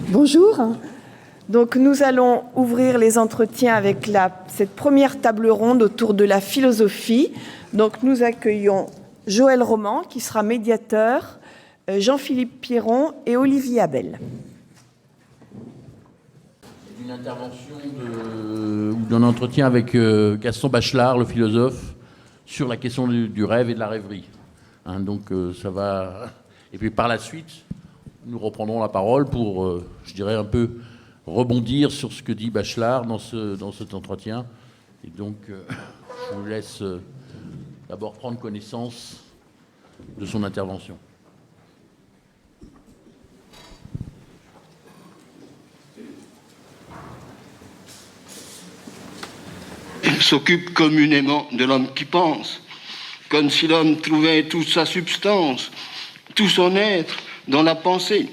Bonjour. Donc nous allons ouvrir les entretiens avec cette première table ronde autour de la philosophie. Donc nous accueillons Joël Roman qui sera médiateur, Jean-Philippe Pierron et Olivier Abel. Une intervention ou d'un entretien avec Gaston Bachelard, le philosophe, sur la question du rêve et de la rêverie. Donc ça va... Et puis par la suite, nous reprendrons la parole pour, je dirais, un peu rebondir sur ce que dit Bachelard dans cet entretien. Et donc, je vous laisse d'abord prendre connaissance de son intervention. Il s'occupe communément de l'homme qui pense, comme si l'homme trouvait toute sa substance, tout son être dans la pensée.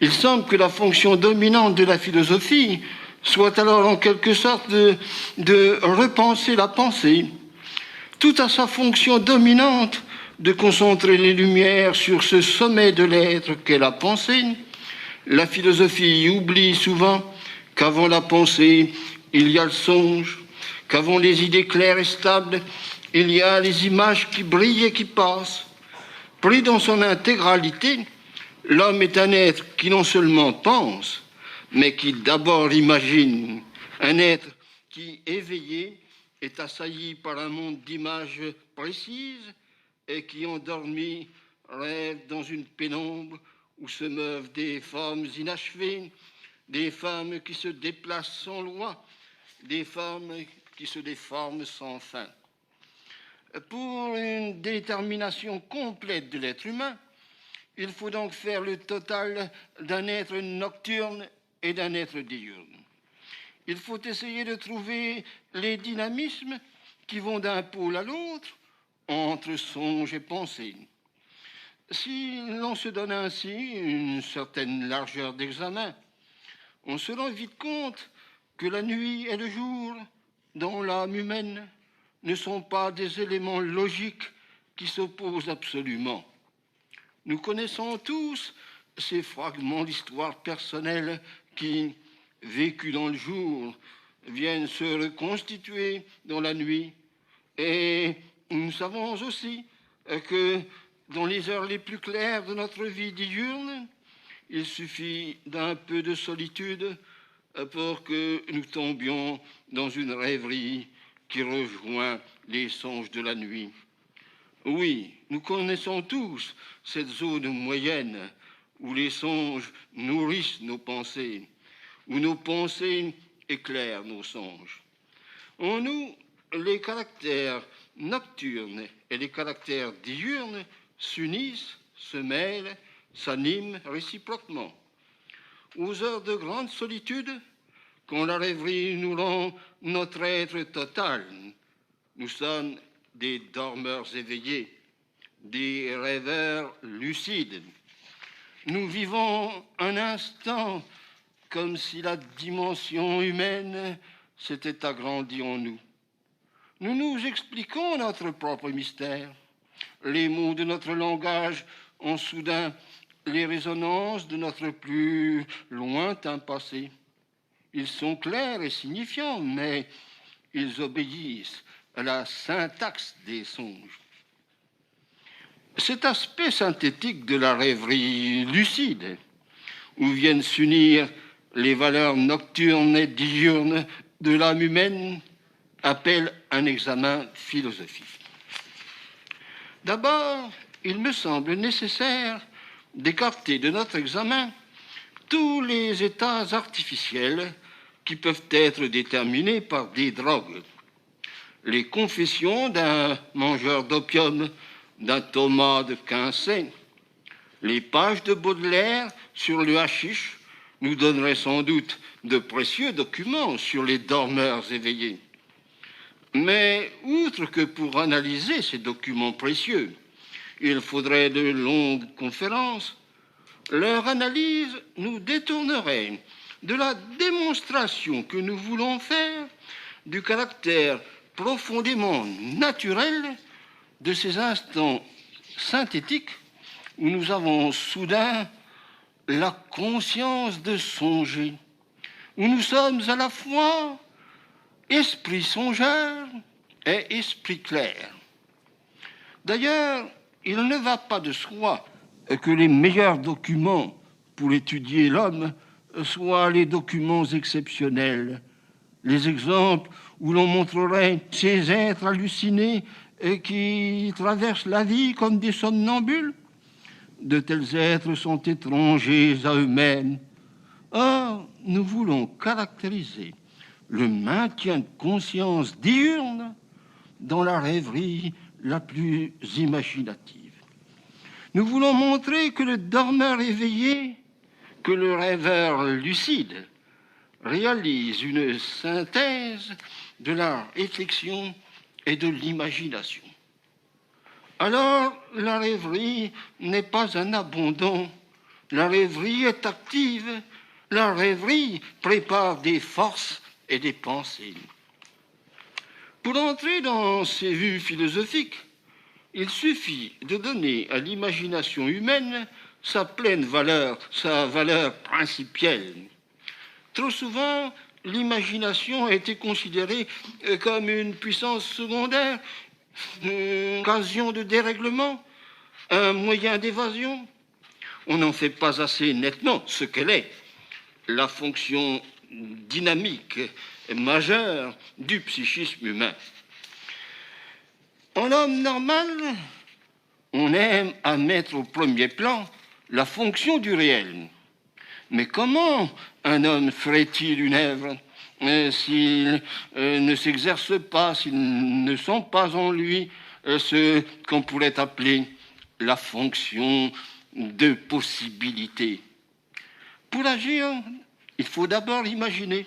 Il semble que la fonction dominante de la philosophie soit alors en quelque sorte de repenser la pensée, tout à sa fonction dominante de concentrer les lumières sur ce sommet de l'être qu'est la pensée. La philosophie oublie souvent qu'avant la pensée, il y a le songe, qu'avant les idées claires et stables, il y a les images qui brillent et qui passent. Pris dans son intégralité, l'homme est un être qui non seulement pense, mais qui d'abord imagine. Un être qui, éveillé, est assailli par un monde d'images précises et qui, endormi, rêve dans une pénombre où se meuvent des formes inachevées, des femmes qui se déplacent sans loi, des formes qui se déforment sans fin. Pour une détermination complète de l'être humain, il faut donc faire le total d'un être nocturne et d'un être diurne. Il faut essayer de trouver les dynamismes qui vont d'un pôle à l'autre, entre songe et pensée. Si l'on se donne ainsi une certaine largeur d'examen, on se rend vite compte que la nuit et le jour, dans l'âme humaine, ne sont pas des éléments logiques qui s'opposent absolument. Nous connaissons tous ces fragments d'histoire personnelle qui, vécus dans le jour, viennent se reconstituer dans la nuit. Et nous savons aussi que dans les heures les plus claires de notre vie diurne, il suffit d'un peu de solitude pour que nous tombions dans une rêverie qui rejoint les songes de la nuit. Oui, nous connaissons tous cette zone moyenne où les songes nourrissent nos pensées, où nos pensées éclairent nos songes. En nous, les caractères nocturnes et les caractères diurnes s'unissent, se mêlent, s'animent réciproquement. Aux heures de grande solitude, quand la rêverie nous rend notre être total, nous sommes des dormeurs éveillés, des rêveurs lucides. Nous vivons un instant comme si la dimension humaine s'était agrandie en nous. Nous nous expliquons notre propre mystère. Les mots de notre langage ont soudain les résonances de notre plus lointain passé. Ils sont clairs et signifiants, mais ils obéissent à la syntaxe des songes. Cet aspect synthétique de la rêverie lucide, où viennent s'unir les valeurs nocturnes et diurnes de l'âme humaine, appelle un examen philosophique. D'abord, il me semble nécessaire d'écarter de notre examen tous les états artificiels qui peuvent être déterminés par des drogues. Les confessions d'un mangeur d'opium, d'un Thomas de Quincey, les pages de Baudelaire sur le hashish nous donneraient sans doute de précieux documents sur les dormeurs éveillés. Mais outre que pour analyser ces documents précieux, il faudrait de longues conférences, leur analyse nous détournerait de la démonstration que nous voulons faire du caractère profondément naturel de ces instants synthétiques où nous avons soudain la conscience de songer, où nous sommes à la fois esprit songeur et esprit clair. D'ailleurs, il ne va pas de soi que les meilleurs documents pour étudier l'homme soient les documents exceptionnels, les exemples où l'on montrerait ces êtres hallucinés qui traversent la vie comme des somnambules. De tels êtres sont étrangers à eux-mêmes. Or, nous voulons caractériser le maintien de conscience diurne dans la rêverie la plus imaginative. Nous voulons montrer que le dormeur éveillé, que le rêveur lucide, réalise une synthèse de la réflexion et de l'imagination. Alors, la rêverie n'est pas un abandon, la rêverie est active, la rêverie prépare des forces et des pensées. Pour entrer dans ces vues philosophiques, il suffit de donner à l'imagination humaine sa pleine valeur, sa valeur principielle. Trop souvent, l'imagination a été considérée comme une puissance secondaire, une occasion de dérèglement, un moyen d'évasion. On n'en fait pas assez nettement ce qu'elle est, la fonction dynamique majeure du psychisme humain. En homme normal, on aime à mettre au premier plan la fonction du réel. Mais comment un homme ferait-il une œuvre s'il ne s'exerce pas, s'il ne sent pas en lui ce qu'on pourrait appeler la fonction de possibilité? Pour agir, il faut d'abord imaginer.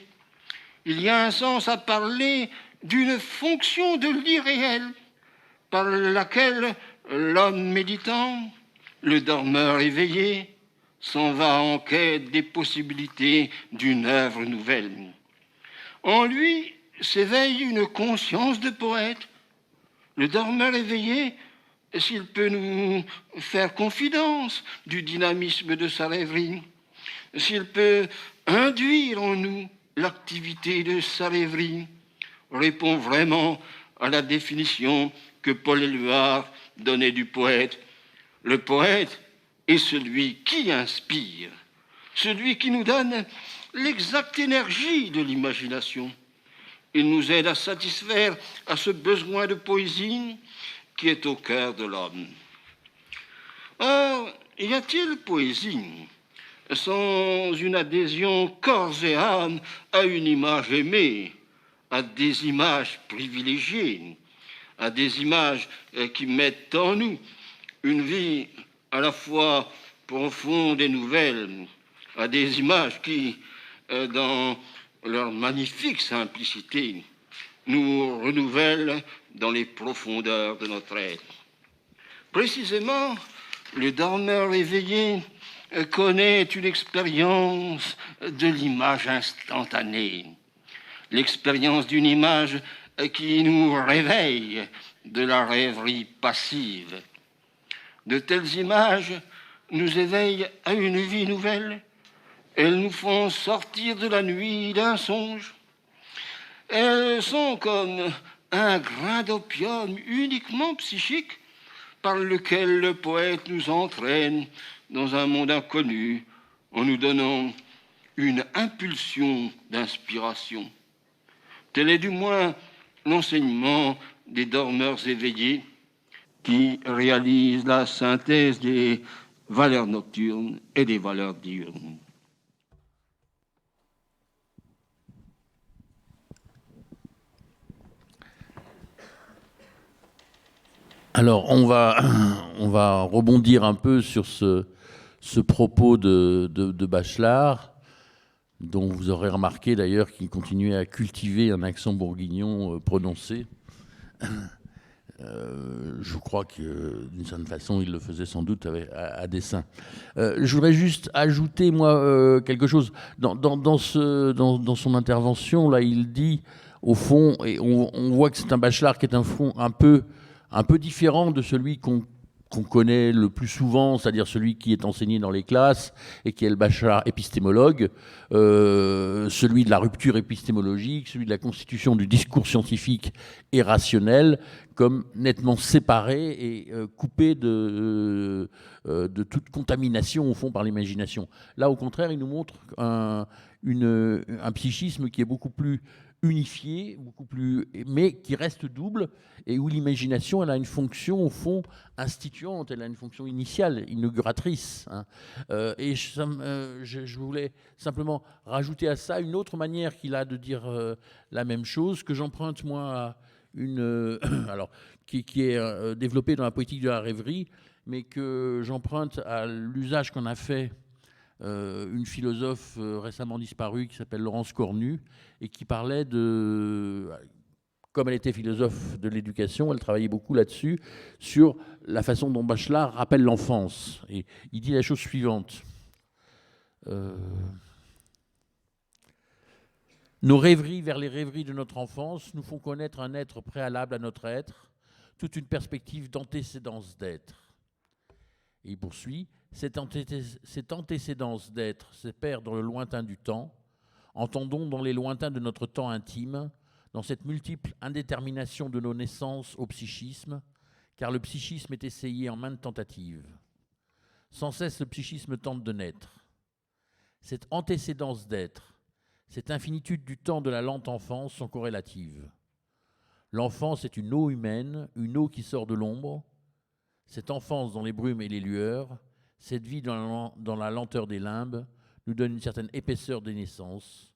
Il y a un sens à parler d'une fonction de l'irréel par laquelle l'homme méditant, le dormeur éveillé, s'en va en quête des possibilités d'une œuvre nouvelle. En lui s'éveille une conscience de poète. Le dormeur éveillé, s'il peut nous faire confidence du dynamisme de sa rêverie, s'il peut induire en nous l'activité de sa rêverie, répond vraiment à la définition que Paul Éluard donnait du poète. Le poète est celui qui inspire, celui qui nous donne l'exacte énergie de l'imagination. Il nous aide à satisfaire à ce besoin de poésie qui est au cœur de l'homme. Or, y a-t-il poésie sans une adhésion corps et âme à une image aimée, à des images privilégiées, à des images qui mettent en nous une vie à la fois profonde et nouvelle, à des images qui, dans leur magnifique simplicité, nous renouvellent dans les profondeurs de notre être. Précisément, le dormeur éveillé connaît une expérience de l'image instantanée, l'expérience d'une image qui nous réveille de la rêverie passive. De telles images nous éveillent à une vie nouvelle. Elles nous font sortir de la nuit d'un songe. Elles sont comme un grain d'opium uniquement psychique par lequel le poète nous entraîne dans un monde inconnu en nous donnant une impulsion d'inspiration. Tel est du moins l'enseignement des dormeurs éveillés qui réalisent la synthèse des valeurs nocturnes et des valeurs diurnes. Alors, on va rebondir un peu sur ce propos de Bachelard, dont vous aurez remarqué d'ailleurs qu'il continuait à cultiver un accent bourguignon prononcé. Je crois que d'une certaine façon, il le faisait sans doute à dessein. Je voudrais juste ajouter, moi, quelque chose. Dans son intervention, là, il dit, au fond, et on voit que c'est un Bachelard qui est un fond un peu différent de celui qu'on qu'on connaît le plus souvent, c'est-à-dire celui qui est enseigné dans les classes et qui est le bachelard épistémologue, celui de la rupture épistémologique, celui de la constitution du discours scientifique et rationnel, comme nettement séparé et coupé de toute contamination, au fond, par l'imagination. Là, au contraire, il nous montre un psychisme qui est beaucoup plus unifié, mais qui reste double, et où l'imagination, elle a une fonction, au fond, instituante, elle a une fonction initiale, inauguratrice. Hein. Et je voulais simplement rajouter à ça une autre manière qu'il a de dire la même chose, que j'emprunte, moi, à alors, qui est développée dans la poétique de la rêverie, mais que j'emprunte à l'usage qu'on a fait une philosophe récemment disparue qui s'appelle Laurence Cornu et qui parlait comme elle était philosophe de l'éducation, elle travaillait beaucoup là-dessus, sur la façon dont Bachelard rappelle l'enfance. Et il dit la chose suivante. Nos rêveries vers les rêveries de notre enfance nous font connaître un être préalable à notre être, toute une perspective d'antécédence d'être. Et il poursuit. Cette antécédence d'être s'épère dans le lointain du temps. Entendons dans les lointains de notre temps intime, dans cette multiple indétermination de nos naissances au psychisme, car le psychisme est essayé en maintes tentatives. Sans cesse, le psychisme tente de naître. Cette antécédence d'être, cette infinitude du temps de la lente enfance sont corrélatives. L'enfance est une eau humaine, une eau qui sort de l'ombre. Cette enfance dans les brumes et les lueurs, cette vie dans la lenteur des limbes, nous donne une certaine épaisseur des naissances.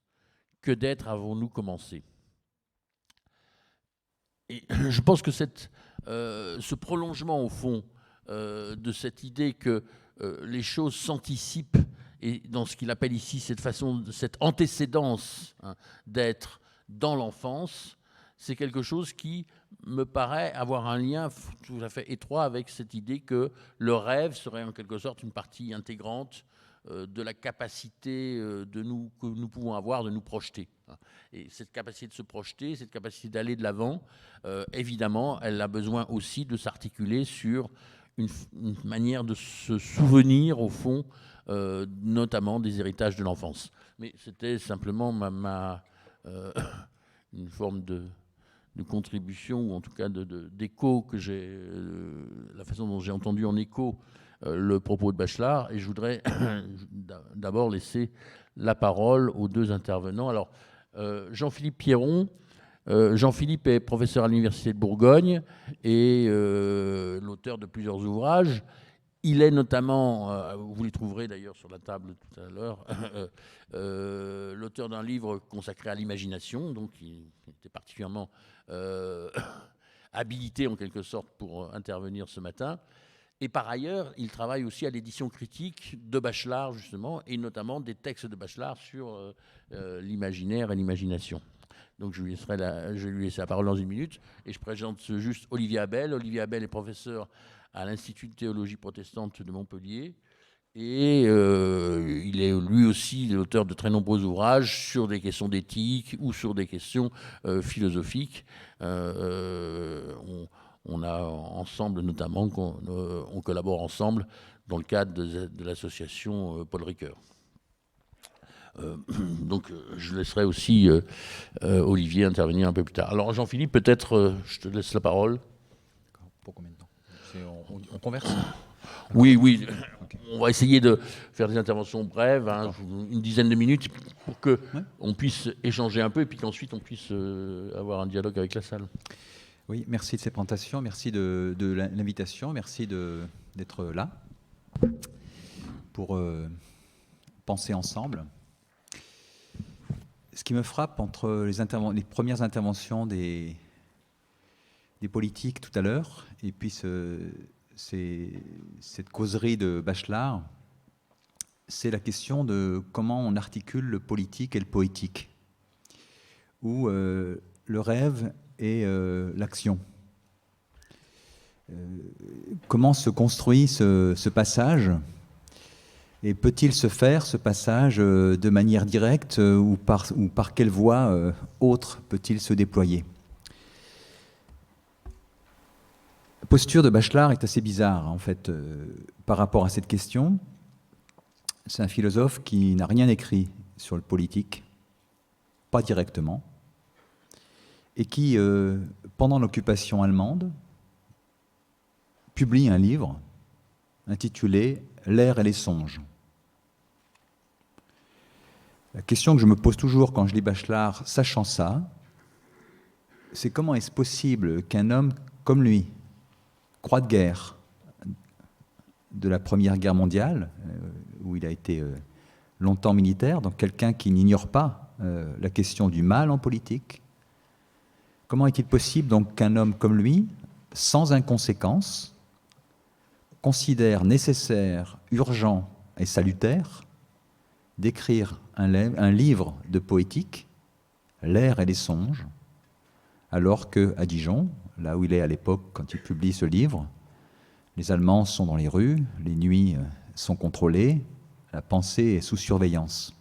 Que d'être avons-nous commencé? Et je pense que ce prolongement, au fond, de cette idée que les choses s'anticipent, et dans ce qu'il appelle ici cette antécédence d'être dans l'enfance, c'est quelque chose qui me paraît avoir un lien tout à fait étroit avec cette idée que le rêve serait en quelque sorte une partie intégrante de la capacité que nous pouvons avoir de nous projeter. Et cette capacité de se projeter, cette capacité d'aller de l'avant, évidemment, elle a besoin aussi de s'articuler sur une manière de se souvenir, au fond, notamment des héritages de l'enfance. Mais c'était simplement une forme de contribution, ou en tout cas d'écho que j'ai, la façon dont j'ai entendu en écho le propos de Bachelard, et je voudrais d'abord laisser la parole aux deux intervenants. Alors, Jean-Philippe Pierron. Jean-Philippe est professeur à l'Université de Bourgogne et l'auteur de plusieurs ouvrages. Il est notamment, vous les trouverez d'ailleurs sur la table tout à l'heure, l'auteur d'un livre consacré à l'imagination, donc il était particulièrement habilité en quelque sorte pour intervenir ce matin. Et par ailleurs, il travaille aussi à l'édition critique de Bachelard, justement, et notamment des textes de Bachelard sur l'imaginaire et l'imagination. Donc je lui laisserai la parole dans une minute. Et je présente juste Olivier Abel. Olivier Abel est professeur à l'Institut de théologie protestante de Montpellier. Et il est lui aussi l'auteur de très nombreux ouvrages sur des questions d'éthique ou sur des questions philosophiques. On a ensemble, notamment, on collabore ensemble dans le cadre de l'association Paul Ricoeur. Donc, je laisserai aussi Olivier intervenir un peu plus tard. Alors, Jean-Philippe, peut-être, je te laisse la parole. Pour combien de temps on converse? Oui, oui. Okay. On va essayer de faire des interventions brèves, une dizaine de minutes, pour qu'on puisse échanger un peu et puis qu'ensuite on puisse avoir un dialogue avec la salle. Oui, merci de ces présentations, merci de l'invitation, merci d'être là pour penser ensemble. Ce qui me frappe entre les premières interventions des politiques tout à l'heure et puis cette causerie de Bachelard, c'est la question de comment on articule le politique et le poétique, où le rêve et l'action. Comment se construit ce passage, et peut-il se faire, ce passage, de manière directe ou par quelle voie autre peut-il se déployer? La posture de Bachelard est assez bizarre, en fait, par rapport à cette question. C'est un philosophe qui n'a rien écrit sur le politique, pas directement, et qui, pendant l'occupation allemande, publie un livre intitulé « L'air et les songes ». La question que je me pose toujours quand je lis Bachelard, sachant ça, c'est comment est-ce possible qu'un homme comme lui, croix de guerre de la Première Guerre mondiale, où il a été longtemps militaire, donc quelqu'un qui n'ignore pas la question du mal en politique, comment est-il possible donc qu'un homme comme lui, sans inconséquence, considère nécessaire, urgent et salutaire d'écrire un livre de poétique, L'air et les songes, alors qu'à Dijon, là où il est à l'époque quand il publie ce livre, les Allemands sont dans les rues, les nuits sont contrôlées, la pensée est sous surveillance.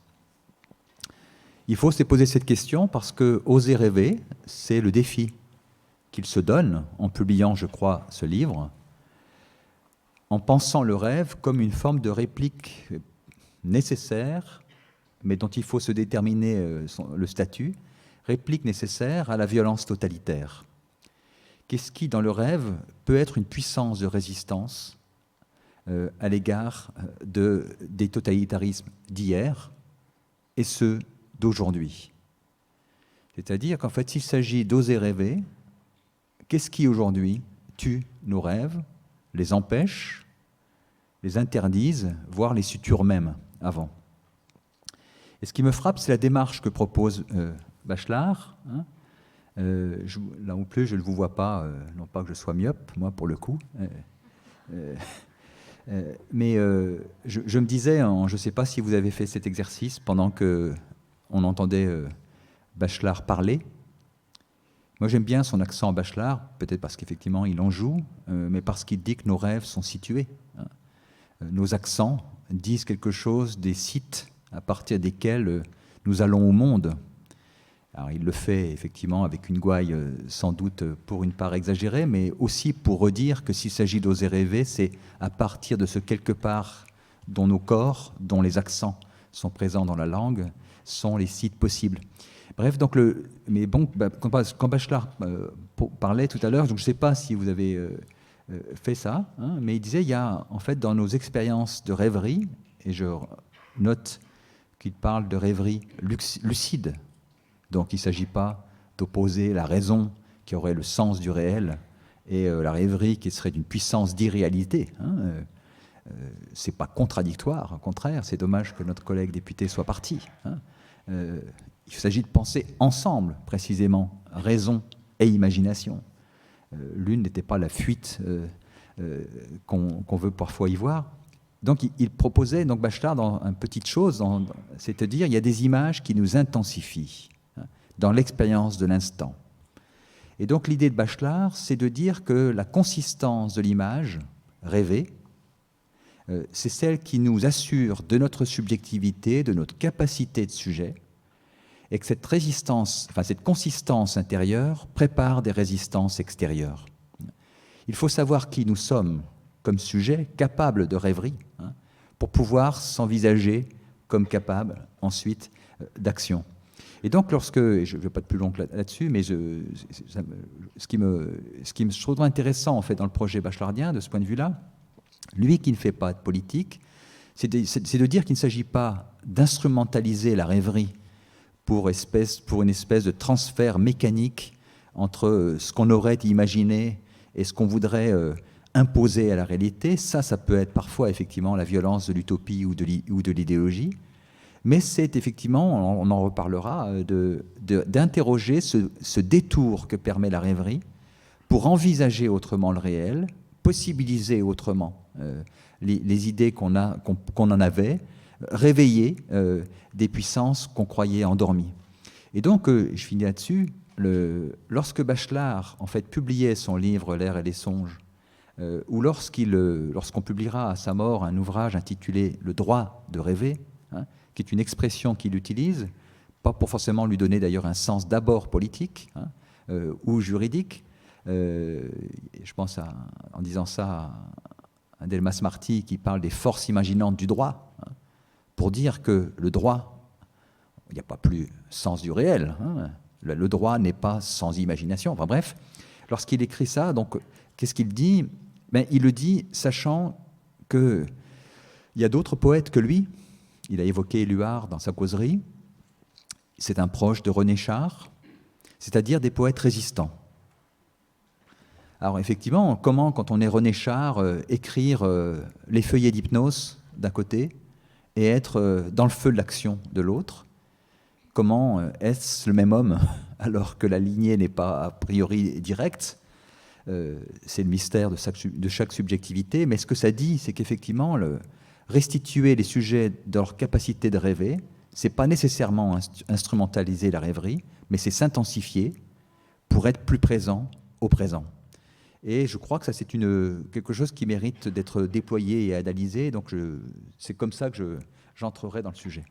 Il faut se poser cette question parce que oser rêver, c'est le défi qu'il se donne en publiant, je crois, ce livre, en pensant le rêve comme une forme de réplique nécessaire, mais dont il faut se déterminer le statut, réplique nécessaire à la violence totalitaire. Qu'est-ce qui, dans le rêve, peut être une puissance de résistance à l'égard des totalitarismes d'hier et ceux d'aujourd'hui? C'est-à-dire qu'en fait, s'il s'agit d'oser rêver, qu'est-ce qui aujourd'hui tue nos rêves, les empêche, les interdise, voire les suture même avant? Et ce qui me frappe, c'est la démarche que propose Bachelard. Là non plus, je ne vous vois pas, non pas que je sois myope, moi pour le coup. Mais je me disais, je ne sais pas si vous avez fait cet exercice pendant qu'on entendait Bachelard parler. Moi j'aime bien son accent Bachelard, peut-être parce qu'effectivement il en joue, mais parce qu'il dit que nos rêves sont situés. Nos accents disent quelque chose des sites à partir desquels nous allons au monde. Alors il le fait effectivement avec une gouaille sans doute pour une part exagérée, mais aussi pour redire que s'il s'agit d'oser rêver, c'est à partir de ce quelque part dont nos corps, dont les accents sont présents dans la langue, sont les sites possibles. Bref, donc mais bon, quand Bachelard parlait tout à l'heure, donc je ne sais pas si vous avez fait ça, hein, mais il disait il y a en fait dans nos expériences de rêverie, et je note qu'il parle de rêverie lucide. Donc il ne s'agit pas d'opposer la raison qui aurait le sens du réel et la rêverie qui serait d'une puissance d'irréalité. Ce n'est pas contradictoire, au contraire, c'est dommage que notre collègue député soit parti. Il s'agit de penser ensemble, précisément, raison et imagination. L'une n'était pas la fuite qu'on veut parfois y voir. Donc il proposait, donc Bachelard, dans une petite chose, c'est-à-dire il y a des images qui nous intensifient dans l'expérience de l'instant. Et donc l'idée de Bachelard, c'est de dire que la consistance de l'image rêvée, c'est celle qui nous assure de notre subjectivité, de notre capacité de sujet, et que cette résistance, enfin cette consistance intérieure prépare des résistances extérieures. Il faut savoir qui nous sommes comme sujet capable de rêverie, pour pouvoir s'envisager comme capable ensuite d'action. Et donc lorsque, et je ne vais pas être plus long là-dessus, mais ce qui me trouve intéressant en fait dans le projet bachelardien de ce point de vue-là, lui qui ne fait pas de politique, c'est de dire qu'il ne s'agit pas d'instrumentaliser la rêverie pour une espèce de transfert mécanique entre ce qu'on aurait imaginé et ce qu'on voudrait imposer à la réalité. Ça peut être parfois effectivement la violence de l'utopie ou de l'idéologie, mais c'est effectivement, on en reparlera, d'interroger ce détour que permet la rêverie pour envisager autrement le réel, possibiliser autrement les idées qu'on en avait, réveiller des puissances qu'on croyait endormies. Et donc, je finis là-dessus, lorsque Bachelard en fait publiait son livre L'air et les songes, ou lorsqu'on publiera à sa mort un ouvrage intitulé Le droit de rêver, qui est une expression qu'il utilise, pas pour forcément lui donner d'ailleurs un sens d'abord politique ou juridique, Je pense en disant ça à Delmas Marty qui parle des forces imaginantes du droit, hein, pour dire que le droit, il n'y a pas plus sens du réel, hein, le droit n'est pas sans imagination. Enfin bref, lorsqu'il écrit ça, donc qu'est-ce qu'il dit? Il le dit sachant qu'il y a d'autres poètes que lui. Il a évoqué Éluard dans sa causerie. C'est un proche de René Char, c'est-à-dire des poètes résistants. Alors effectivement, comment, quand on est René Char, écrire les feuillets d'hypnose d'un côté et être dans le feu de l'action de l'autre? Comment est-ce le même homme alors que la lignée n'est pas a priori directe? C'est le mystère de chaque subjectivité, mais ce que ça dit, c'est qu'effectivement, restituer les sujets de leur capacité de rêver, c'est pas nécessairement instrumentaliser la rêverie, mais c'est s'intensifier pour être plus présent au présent. Et je crois que ça, c'est quelque chose qui mérite d'être déployé et analysé, donc c'est comme ça que j'entrerai dans le sujet.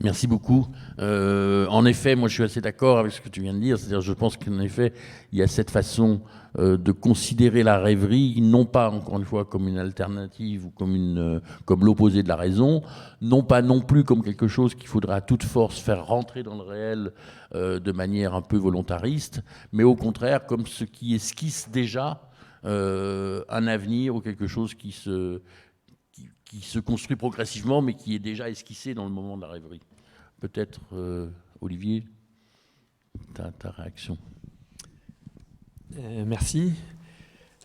Merci beaucoup. En effet, moi je suis assez d'accord avec ce que tu viens de dire. C'est-à-dire, je pense qu'en effet, il y a cette façon de considérer la rêverie, non pas, encore une fois, comme une alternative ou comme l'opposé de la raison, non pas non plus comme quelque chose qu'il faudra à toute force faire rentrer dans le réel de manière un peu volontariste, mais au contraire comme ce qui esquisse déjà un avenir ou quelque chose qui se construit progressivement, mais qui est déjà esquissé dans le moment de la rêverie. Peut-être, Olivier, ta réaction. Merci.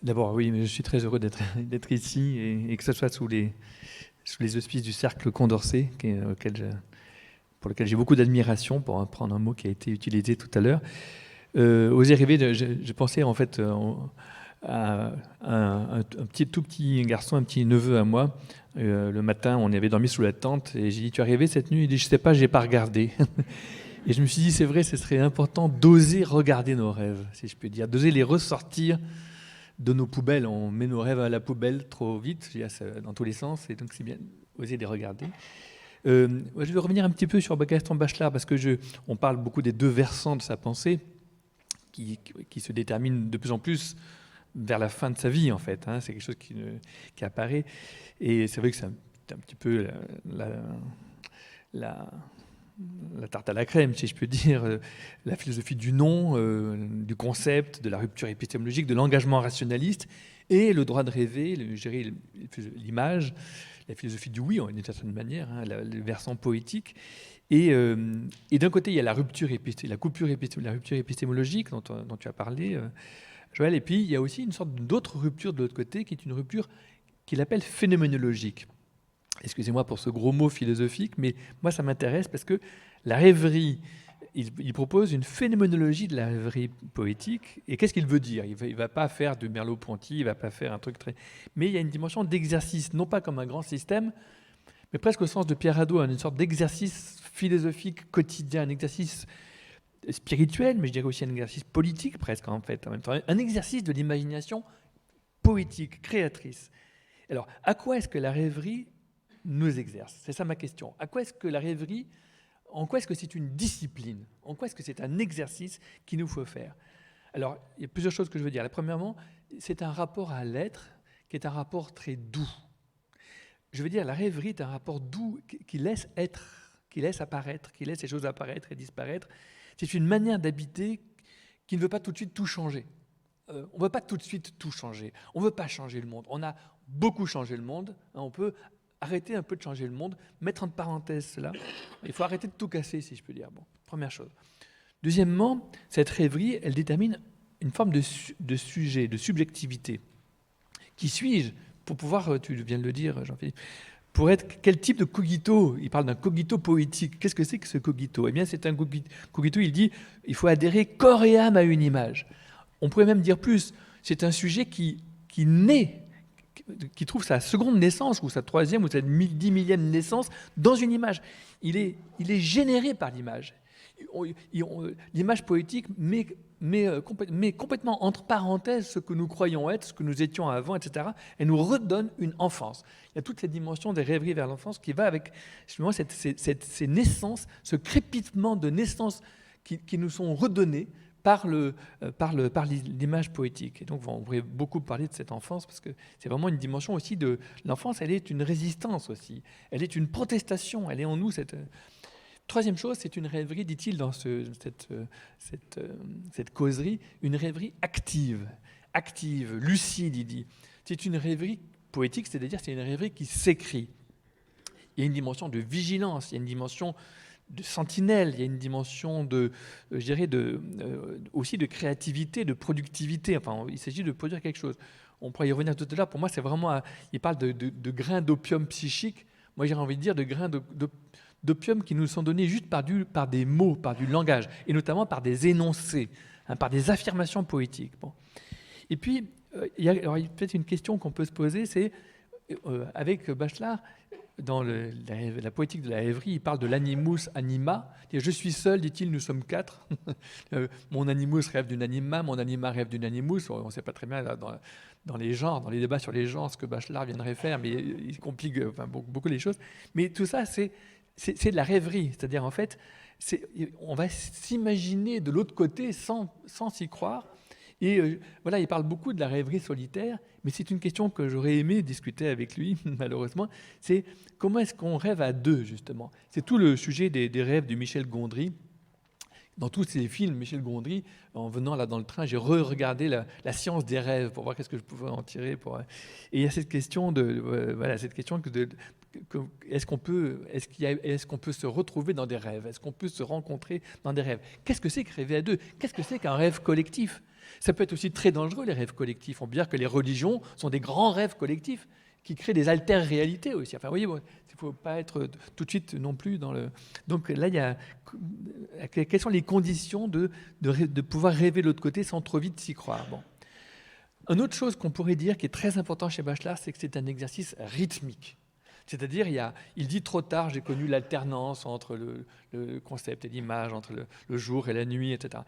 D'abord, oui, mais je suis très heureux d'être ici et que ce soit sous les auspices du Cercle Condorcet, pour lequel j'ai beaucoup d'admiration, pour reprendre un mot qui a été utilisé tout à l'heure. Oser rêver, je pensais en fait à un tout petit garçon, un petit neveu à moi. Le matin, on avait dormi sous la tente et j'ai dit « Tu as rêvé cette nuit ?» Il dit « Je ne sais pas, je n'ai pas regardé. » Et je me suis dit, c'est vrai, ce serait important d'oser regarder nos rêves, si je peux dire, d'oser les ressortir de nos poubelles. On met nos rêves à la poubelle trop vite, dans tous les sens, et donc c'est bien oser les regarder. Je vais revenir un petit peu sur Gaston Bachelard, parce que on parle beaucoup des deux versants de sa pensée, qui se déterminent de plus en plus vers la fin de sa vie, en fait. Hein. C'est quelque chose qui apparaît. Et c'est vrai que c'est un petit peu la tarte à la crème, si je peux dire, la philosophie du non, du concept, de la rupture épistémologique, de l'engagement rationaliste, et le droit de rêver, l'image, la philosophie du oui, d'une certaine manière, hein, le versant poétique. Et d'un côté, il y a la rupture épistémologique dont tu as parlé, Joël, et puis il y a aussi une sorte d'autre rupture de l'autre côté, qui est une rupture qu'il appelle phénoménologique. Excusez-moi pour ce gros mot philosophique, mais moi ça m'intéresse parce que la rêverie, il propose une phénoménologie de la rêverie poétique. Et qu'est-ce qu'il veut dire? Il ne va pas faire de Merleau-Ponty, il ne va pas faire un truc très... Mais il y a une dimension d'exercice, non pas comme un grand système, mais presque au sens de Pierre Hadot, une sorte d'exercice philosophique quotidien, un exercice spirituel, mais je dirais aussi un exercice politique presque en fait, en même temps, un exercice de l'imagination poétique, créatrice. Alors, à quoi est-ce que la rêverie nous exerce? C'est ça ma question. À quoi est-ce que la rêverie, en quoi est-ce que c'est une discipline? En quoi est-ce que c'est un exercice qu'il nous faut faire? Alors, il y a plusieurs choses que je veux dire. Premièrement, c'est un rapport à l'être qui est un rapport très doux. Je veux dire, la rêverie est un rapport doux qui laisse être, qui laisse apparaître, qui laisse les choses apparaître et disparaître. C'est une manière d'habiter qui ne veut pas tout de suite tout changer. On ne veut pas tout de suite tout changer. On ne veut pas changer le monde. On a beaucoup changé le monde. On peut arrêter un peu de changer le monde, mettre entre parenthèses cela. Il faut arrêter de tout casser, si je peux dire. Bon, première chose. Deuxièmement, cette rêverie, elle détermine une forme de sujet, de subjectivité. Qui suis-je pour pouvoir, tu viens de le dire, Jean-Philippe, pour être quel type de cogito? Il parle d'un cogito poétique. Qu'est-ce que c'est que ce cogito? Eh bien, c'est un cogito, il dit, il faut adhérer corps et âme à une image. On pourrait même dire plus, c'est un sujet qui naît, qui trouve sa seconde naissance, ou sa troisième, ou sa 10 millième naissance dans une image. Il est généré par l'image. L'image poétique met complètement entre parenthèses ce que nous croyons être, ce que nous étions avant, etc. Et nous redonne une enfance. Il y a toute cette dimension des rêveries vers l'enfance qui va avec justement ces naissances, ce crépitement de naissances qui nous sont redonnées par l'image poétique. Et donc, on pourrait beaucoup parler de cette enfance, parce que c'est vraiment une dimension aussi de l'enfance. Elle est une résistance aussi. Elle est une protestation. Elle est en nous. Troisième chose, c'est une rêverie, dit-il dans cette causerie, une rêverie active, lucide, il dit. C'est une rêverie poétique, c'est-à-dire c'est une rêverie qui s'écrit. Il y a une dimension de vigilance, il y a une dimension de sentinelle, il y a une dimension aussi de créativité, de productivité. Enfin, il s'agit de produire quelque chose. On pourrait y revenir tout à l'heure. Pour moi, c'est vraiment... il parle de grains d'opium psychique. Moi, j'ai envie de dire de grains d'opium qui nous sont donnés juste par des mots, par du langage, et notamment par des énoncés, par des affirmations poétiques. Bon. Et puis, il y a peut-être une question qu'on peut se poser, c'est, avec Bachelard, dans la poétique de la rêverie, il parle de l'animus anima. Je suis seul, dit-il, nous sommes quatre. Mon animus rêve d'une anima, mon anima rêve d'une animus. On ne sait pas très bien là, dans les genres, dans les débats sur les genres, ce que Bachelard viendrait faire, mais il complique beaucoup les choses. Mais tout ça, c'est de la rêverie. C'est-à-dire, en fait, on va s'imaginer de l'autre côté sans s'y croire. Et voilà, il parle beaucoup de la rêverie solitaire, mais c'est une question que j'aurais aimé discuter avec lui, malheureusement. C'est comment est-ce qu'on rêve à deux, justement. C'est tout le sujet des rêves de Michel Gondry. Dans tous ces films, Michel Gondry, en venant là dans le train, j'ai re-regardé la science des rêves pour voir qu'est-ce que je pouvais en tirer. Et il y a cette question est-ce qu'on peut se retrouver dans des rêves? Est-ce qu'on peut se rencontrer dans des rêves? Qu'est-ce que c'est que rêver à deux? Qu'est-ce que c'est qu'un rêve collectif? Ça peut être aussi très dangereux, les rêves collectifs. On peut dire que les religions sont des grands rêves collectifs qui créent des alter-réalités aussi. Enfin, vous voyez, il ne faut pas être tout de suite non plus dans le... Donc là, quelles sont les conditions de pouvoir rêver de l'autre côté sans trop vite s'y croire? Bon. Une autre chose qu'on pourrait dire qui est très important chez Bachelard, c'est que c'est un exercice rythmique. C'est-à-dire, il dit trop tard, j'ai connu l'alternance entre le concept et l'image, entre le jour et la nuit, etc.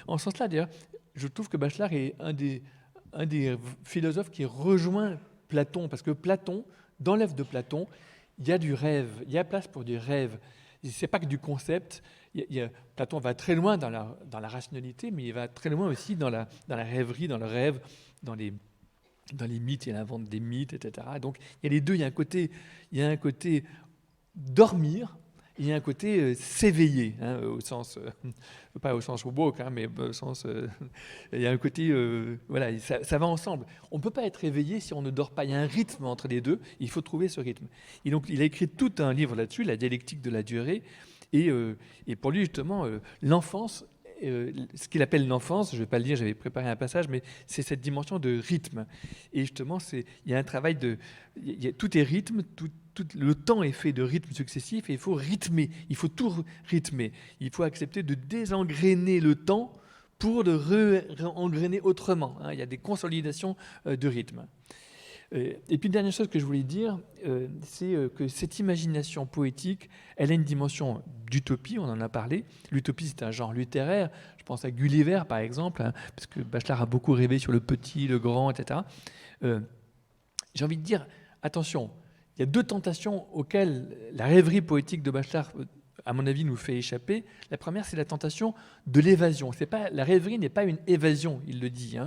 En ce sens-là, d'ailleurs, je trouve que Bachelard est un des philosophes qui rejoint Platon, parce que Platon, dans l'œuvre de Platon, il y a du rêve, il y a place pour du rêve. Ce n'est pas que du concept. Platon va très loin dans la rationalité, mais il va très loin aussi dans la rêverie, dans le rêve, dans les mythes, il invente des mythes, etc. Donc il y a les deux, il y a un côté dormir, il y a un côté s'éveiller, au sens, pas au sens woke, mais au sens, il y a un côté, voilà, ça va ensemble. On ne peut pas être éveillé si on ne dort pas, il y a un rythme entre les deux, il faut trouver ce rythme. Et donc il a écrit tout un livre là-dessus, La dialectique de la durée, et pour lui justement, l'enfance, ce qu'il appelle l'enfance, je ne vais pas le dire, j'avais préparé un passage, mais c'est cette dimension de rythme. Et justement, il y a un travail tout est rythme, tout le temps est fait de rythmes successifs, et il faut rythmer, il faut tout rythmer. Il faut accepter de désengrainer le temps pour le re-engrainer autrement. Il y a des consolidations de rythme. Et puis, une dernière chose que je voulais dire, c'est que cette imagination poétique, elle a une dimension d'utopie, on en a parlé. L'utopie, c'est un genre littéraire. Je pense à Gulliver, par exemple, parce que Bachelard a beaucoup rêvé sur le petit, le grand, etc. J'ai envie de dire, attention, il y a deux tentations auxquelles la rêverie poétique de Bachelard, à mon avis, nous fait échapper. La première, c'est la tentation de l'évasion. La rêverie n'est pas une évasion, il le dit.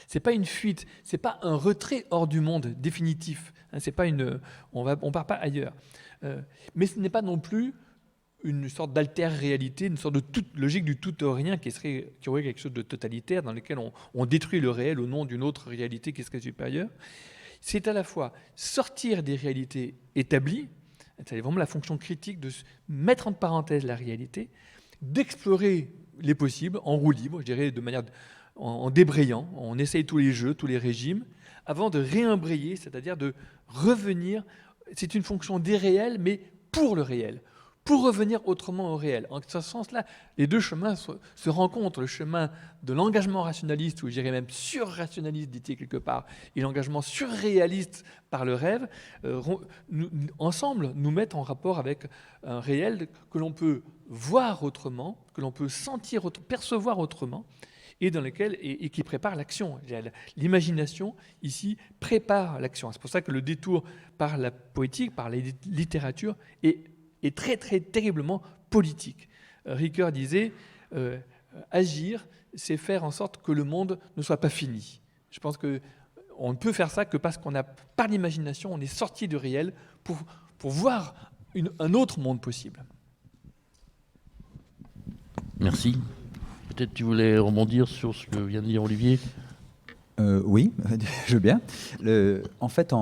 C'est pas une fuite, c'est pas un retrait hors du monde définitif. C'est pas on part pas ailleurs. Mais ce n'est pas non plus une sorte d'alter-réalité, une sorte de logique du tout au rien qui aurait quelque chose de totalitaire dans lequel on détruit le réel au nom d'une autre réalité qui serait supérieure. C'est à la fois sortir des réalités établies, c'est vraiment la fonction critique de mettre entre parenthèses la réalité, d'explorer les possibles en roue libre, je dirais de manière en débrayant, on essaye tous les jeux, tous les régimes, avant de réembrayer, c'est-à-dire de revenir. C'est une fonction des réels, mais pour le réel, pour revenir autrement au réel. En ce sens-là, les deux chemins se rencontrent. Le chemin de l'engagement rationaliste, ou je dirais même surrationaliste, dit-il quelque part, et l'engagement surréaliste par le rêve, ensemble, nous mettent en rapport avec un réel que l'on peut voir autrement, que l'on peut sentir, percevoir autrement, et dans lequel et qui prépare l'action. L'imagination, ici, prépare l'action. C'est pour ça que le détour par la poétique, par la littérature, est très, très terriblement politique. Ricoeur disait agir, c'est faire en sorte que le monde ne soit pas fini. Je pense qu'on ne peut faire ça que parce qu'on a, par l'imagination, on est sorti du réel pour voir un autre monde possible. Merci. Peut-être tu voulais rebondir sur ce que vient de dire Olivier. Oui, je veux bien. En fait,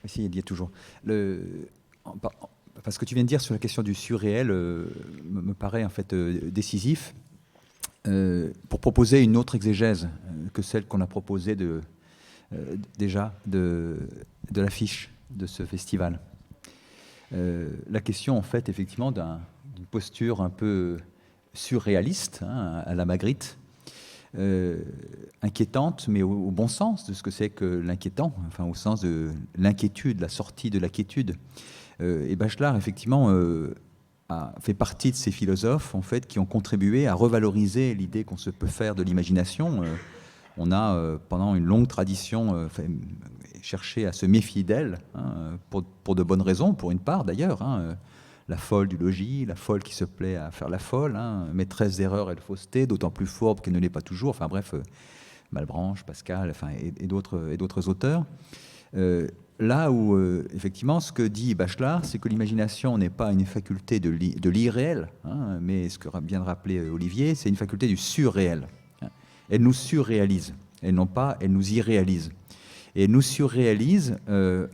si, il y a toujours. Parce que tu viens de dire sur la question du surréel me paraît en fait décisif pour proposer une autre exégèse que celle qu'on a proposée déjà de l'affiche de ce festival. La question, en fait, effectivement, d'une posture un peu surréaliste, hein, à la Magritte, inquiétante, mais au bon sens de ce que c'est que l'inquiétant, enfin au sens de l'inquiétude, la sortie de la quiétude. Et Bachelard, effectivement, a fait partie de ces philosophes, en fait, qui ont contribué à revaloriser l'idée qu'on se peut faire de l'imagination. On a, pendant une longue tradition, cherché à se méfier d'elle, hein, pour de bonnes raisons, pour une part d'ailleurs, hein, la folle du logis, la folle qui se plaît à faire la folle, hein, maîtresse d'erreur et de fausseté, d'autant plus fourbe qu'elle ne l'est pas toujours, enfin bref, Malebranche, Pascal, enfin, et d'autres auteurs. Là où, effectivement, ce que dit Bachelard, c'est que l'imagination n'est pas une faculté de l'irréel, hein, mais ce que vient de rappeler Olivier, c'est une faculté du surréel. Hein. Elle nous surréalise, elle nous irréalise. Et elle nous surréalise,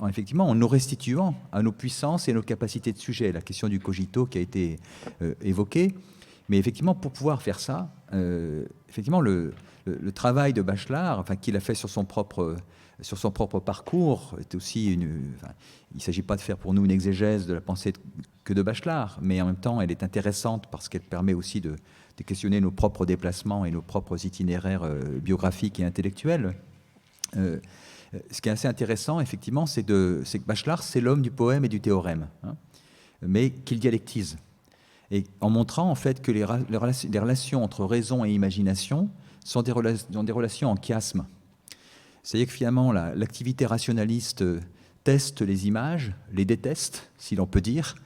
effectivement, en nous restituant à nos puissances et nos capacités de sujet. La question du cogito qui a été évoquée. Mais effectivement, pour pouvoir faire ça, effectivement, le travail de Bachelard, enfin, qu'il a fait sur son propre parcours, est aussi il ne s'agit pas de faire pour nous une exégèse de la pensée que de Bachelard, mais en même temps, elle est intéressante parce qu'elle permet aussi de questionner nos propres déplacements et nos propres itinéraires biographiques et intellectuels. Ce qui est assez intéressant, effectivement, c'est que Bachelard, c'est l'homme du poème et du théorème, hein, mais qu'il dialectise. Et en montrant, en fait, que les relations entre raison et imagination sont des relations en chiasme. C'est-à-dire que finalement, l'activité rationaliste teste les images, les déteste, si l'on peut dire,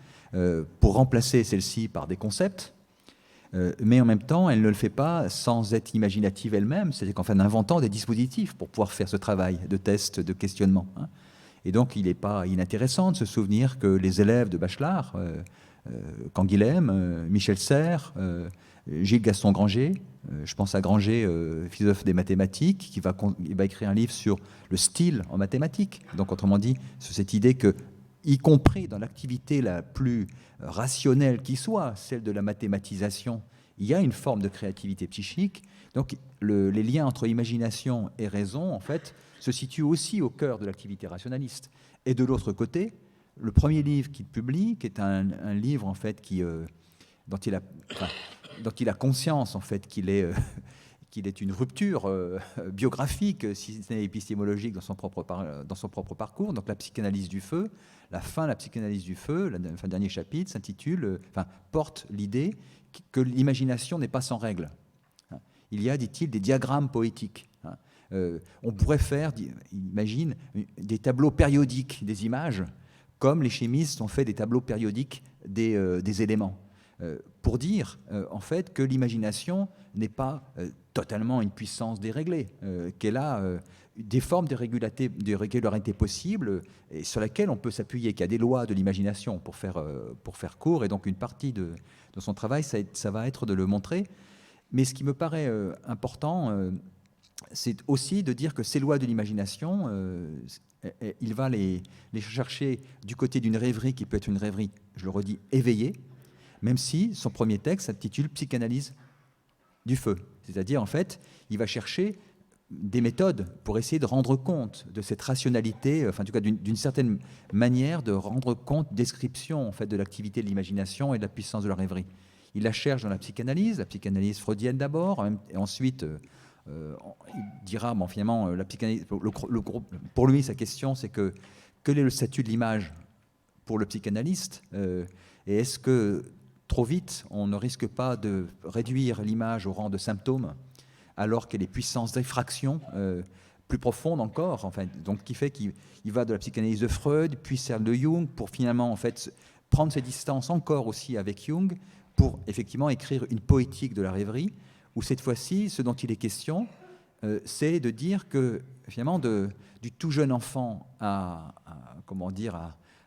pour remplacer celles-ci par des concepts, mais en même temps, elle ne le fait pas sans être imaginative elle-même, c'est-à-dire qu'en fait, en inventant des dispositifs pour pouvoir faire ce travail de test, de questionnement. Hein. Et donc, il n'est pas inintéressant de se souvenir que les élèves de Bachelard, Canguilhem, Michel Serres, Gilles Gaston Granger, je pense à Granger, philosophe des mathématiques, qui va écrire un livre sur le style en mathématiques. Donc, autrement dit, sur cette idée que, y compris dans l'activité la plus rationnelle qui soit, celle de la mathématisation, il y a une forme de créativité psychique. Donc, les liens entre imagination et raison, en fait, se situent aussi au cœur de l'activité rationaliste. Et de l'autre côté, le premier livre qu'il publie, qui est un livre, en fait, dont il a conscience, en fait, qu'il est une rupture biographique, si ce n'est épistémologique, dans son propre parcours. Donc, la psychanalyse du feu, la fin de la psychanalyse du feu, le dernier chapitre, porte l'idée que l'imagination n'est pas sans règle. Il y a, dit-il, des diagrammes poétiques. On pourrait faire, imagine, des tableaux périodiques des images, comme les chimistes ont fait des tableaux périodiques des éléments. Pour dire, en fait, que l'imagination n'est pas totalement une puissance déréglée, qu'elle a des formes de régularité possibles et sur lesquelles on peut s'appuyer, qu'il y a des lois de l'imagination pour faire court. Et donc, une partie de son travail, ça va être de le montrer. Mais ce qui me paraît important, c'est aussi de dire que ces lois de l'imagination, il va les chercher du côté d'une rêverie qui peut être une rêverie, je le redis, éveillée, même si son premier texte s'intitule « Psychanalyse du feu ». C'est-à-dire, en fait, il va chercher des méthodes pour essayer de rendre compte de cette rationalité, enfin, en tout cas, d'une certaine manière de rendre compte, description, en fait, de l'activité de l'imagination et de la puissance de la rêverie. Il la cherche dans la psychanalyse freudienne d'abord, et ensuite, il dira, bon, finalement, la psychanalyse, pour lui, sa question, c'est que quel est le statut de l'image pour le psychanalyste, et est-ce que trop vite, on ne risque pas de réduire l'image au rang de symptôme, alors qu'elle est puissance d'effraction plus profonde encore, enfin, donc qui fait qu'il va de la psychanalyse de Freud, puis celle de Jung, pour finalement, en fait, prendre ses distances encore aussi avec Jung, pour effectivement écrire une poétique de la rêverie, où cette fois-ci, ce dont il est question, c'est de dire que, finalement, du tout jeune enfant à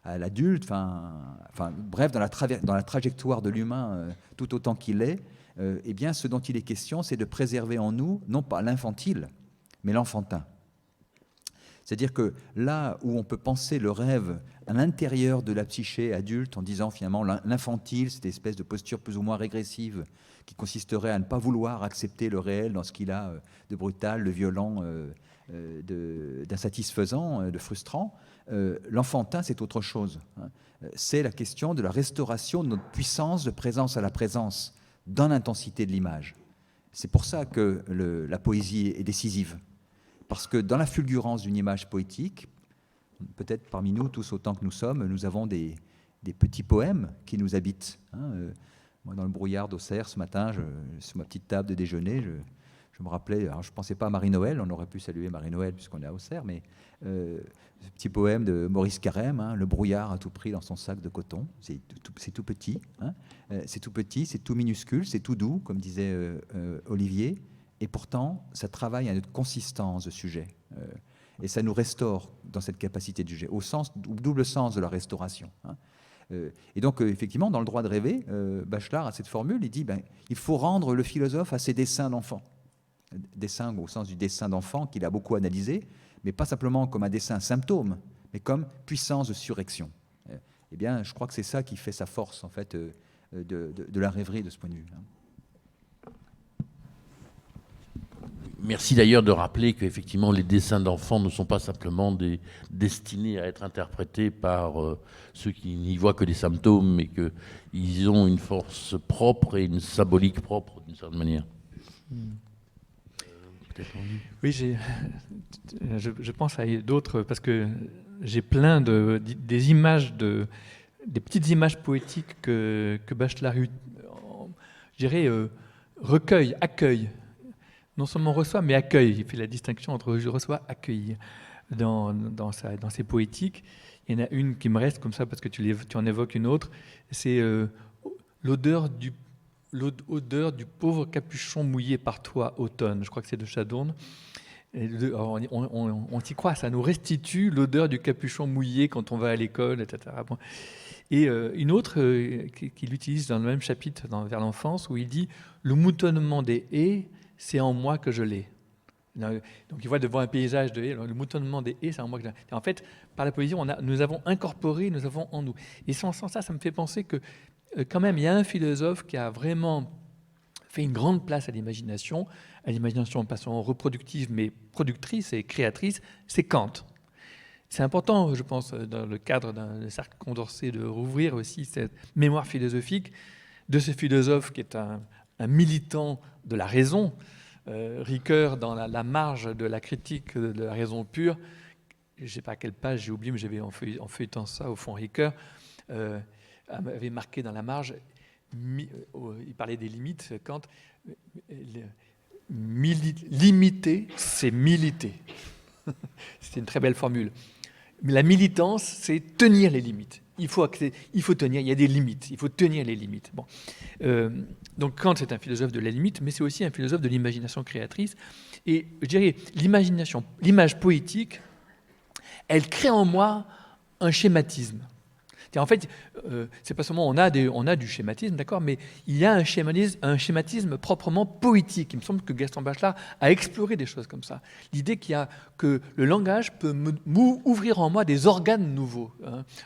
l'adulte, bref, dans la trajectoire de l'humain, tout autant qu'il est, eh bien, ce dont il est question, c'est de préserver en nous, non pas l'infantile, mais l'enfantin. C'est-à-dire que là où on peut penser le rêve à l'intérieur de la psyché adulte, en disant finalement l'infantile, cette espèce de posture plus ou moins régressive qui consisterait à ne pas vouloir accepter le réel dans ce qu'il a de brutal, de violent, d'insatisfaisant, de frustrant, l'enfantin, c'est autre chose. C'est la question de la restauration de notre puissance de présence à la présence dans l'intensité de l'image. C'est pour ça que la poésie est décisive. Parce que dans la fulgurance d'une image poétique, peut-être parmi nous, tous autant que nous sommes, nous avons des petits poèmes qui nous habitent. Moi, dans le brouillard d'Auxerre, ce matin, sur ma petite table de déjeuner, je me rappelais, alors je ne pensais pas à Marie-Noël, on aurait pu saluer Marie-Noël puisqu'on est à Auxerre, mais ce petit poème de Maurice Carême, le brouillard à tout prix dans son sac de coton, c'est tout petit, c'est tout petit, c'est tout minuscule, c'est tout doux, comme disait Olivier, et pourtant, ça travaille à notre consistance de sujet. Et ça nous restaure dans cette capacité de juger, au double sens de la restauration. Et donc, effectivement, dans le droit de rêver, Bachelard a cette formule, il dit il faut rendre le philosophe à ses dessins d'enfant. Dessin au sens du dessin d'enfant qu'il a beaucoup analysé, mais pas simplement comme un dessin symptôme, mais comme puissance de surrection. Eh bien, je crois que c'est ça qui fait sa force, en fait, de la rêverie de ce point de vue. Merci d'ailleurs de rappeler qu'effectivement les dessins d'enfants ne sont pas simplement destinés à être interprétés par ceux qui n'y voient que des symptômes, mais qu'ils ont une force propre et une symbolique propre d'une certaine manière. Oui, je pense à d'autres, parce que j'ai plein des images, des petites images poétiques que Bachelard, je dirais, recueille, accueille. Non seulement reçoit, mais accueille. Il fait la distinction entre je reçois, accueillir dans ses poétiques. Il y en a une qui me reste comme ça, parce que tu en évoques une autre. C'est l'odeur du pauvre capuchon mouillé par toi, automne. Je crois que c'est de Chadourne. On s'y croit, ça nous restitue l'odeur du capuchon mouillé quand on va à l'école, etc. Bon. Et une autre qu'il utilise dans le même chapitre, vers l'enfance, où il dit « Le moutonnement des haies, c'est en moi que je l'ai. » Donc il voit devant un paysage de haies, le moutonnement des haies, c'est en moi que je l'ai. Et en fait, par la poésie, nous avons incorporé, nous avons en nous. Et sans ça, ça me fait penser que quand même, il y a un philosophe qui a vraiment fait une grande place à l'imagination de façon reproductive, mais productrice et créatrice, c'est Kant. C'est important, je pense, dans le cadre d'un cercle Condorcet, de rouvrir aussi cette mémoire philosophique de ce philosophe qui est un militant de la raison. Ricoeur, dans la marge de la critique de la raison pure, je ne sais pas à quelle page, j'ai oublié, mais j'avais en feuilletant ça, au fond, Ricoeur avait marqué dans la marge, il parlait des limites, Kant, limiter, c'est militer. C'était une très belle formule. Mais la militance, c'est tenir les limites. Il faut tenir, il y a des limites, il faut tenir les limites. Bon. Donc Kant, c'est un philosophe de la limite, mais c'est aussi un philosophe de l'imagination créatrice. Et je dirais, l'image poétique, elle crée en moi un schématisme. En fait, c'est pas seulement on a du schématisme, d'accord, mais il y a un schématisme proprement poétique. Il me semble que Gaston Bachelard a exploré des choses comme ça. L'idée que le langage peut ouvrir en moi des organes nouveaux,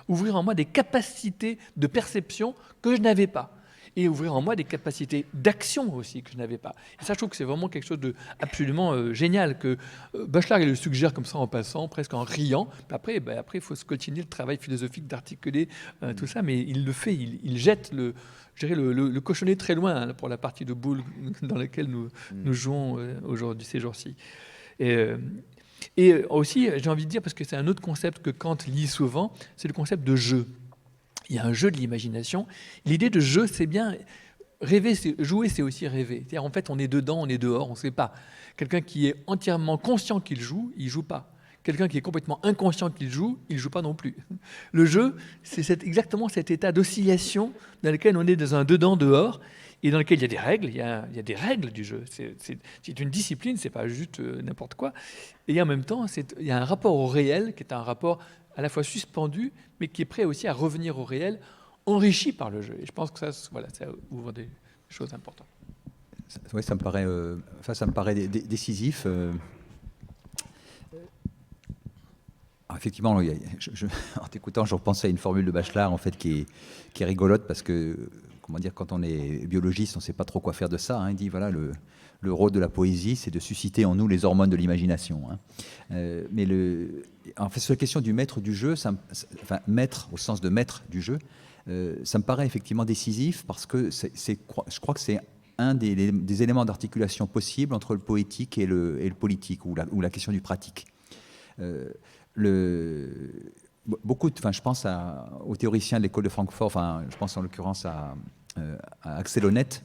ouvrir en moi des capacités de perception que je n'avais pas. Et ouvrir en moi des capacités d'action aussi que je n'avais pas. Et ça, je trouve que c'est vraiment quelque chose d'absolument génial, que Bachelard il le suggère comme ça en passant, presque en riant. Après, il faut se continuer le travail philosophique d'articuler tout ça, mais il le fait, il jette le cochonnet très loin pour la partie de boule dans laquelle nous jouons aujourd'hui, ces jours-ci. Et aussi, j'ai envie de dire, parce que c'est un autre concept que Kant lit souvent, c'est le concept de jeu. Il y a un jeu de l'imagination. L'idée de jeu, c'est bien rêver, jouer, c'est aussi rêver. C'est-à-dire, en fait, on est dedans, on est dehors, on ne sait pas. Quelqu'un qui est entièrement conscient qu'il joue, il ne joue pas. Quelqu'un qui est complètement inconscient qu'il joue, il ne joue pas non plus. Le jeu, c'est exactement cet état d'oscillation dans lequel on est dans un dedans-dehors, et dans lequel il y a des règles, il y a des règles du jeu. C'est une discipline, c'est pas juste n'importe quoi. Et en même temps, il y a un rapport au réel qui est un rapport à la fois suspendu, mais qui est prêt aussi à revenir au réel, enrichi par le jeu. Et je pense que ça ouvre des choses importantes. Oui, ça me paraît décisif. Alors, effectivement, en t'écoutant, je repensais à une formule de Bachelard en fait, qui est rigolote parce que, comment dire, quand on est biologiste, on ne sait pas trop quoi faire de ça. Hein. Il dit voilà, le rôle de la poésie, c'est de susciter en nous les hormones de l'imagination. Hein. Mais en fait, sur la question du maître du jeu, enfin maître au sens de maître du jeu, ça me paraît effectivement décisif parce que je crois que c'est un des éléments d'articulation possible entre le poétique et le politique ou la question du pratique. Je pense aux théoriciens de l'école de Francfort, je pense en l'occurrence à Axel Honneth,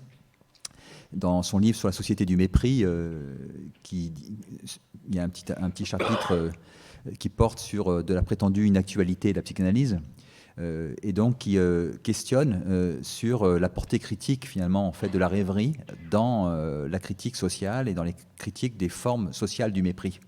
dans son livre sur la société du mépris, il y a un petit chapitre qui porte sur de la prétendue inactualité de la psychanalyse, et donc qui questionne sur la portée critique finalement en fait de la rêverie dans la critique sociale et dans les critiques des formes sociales du mépris.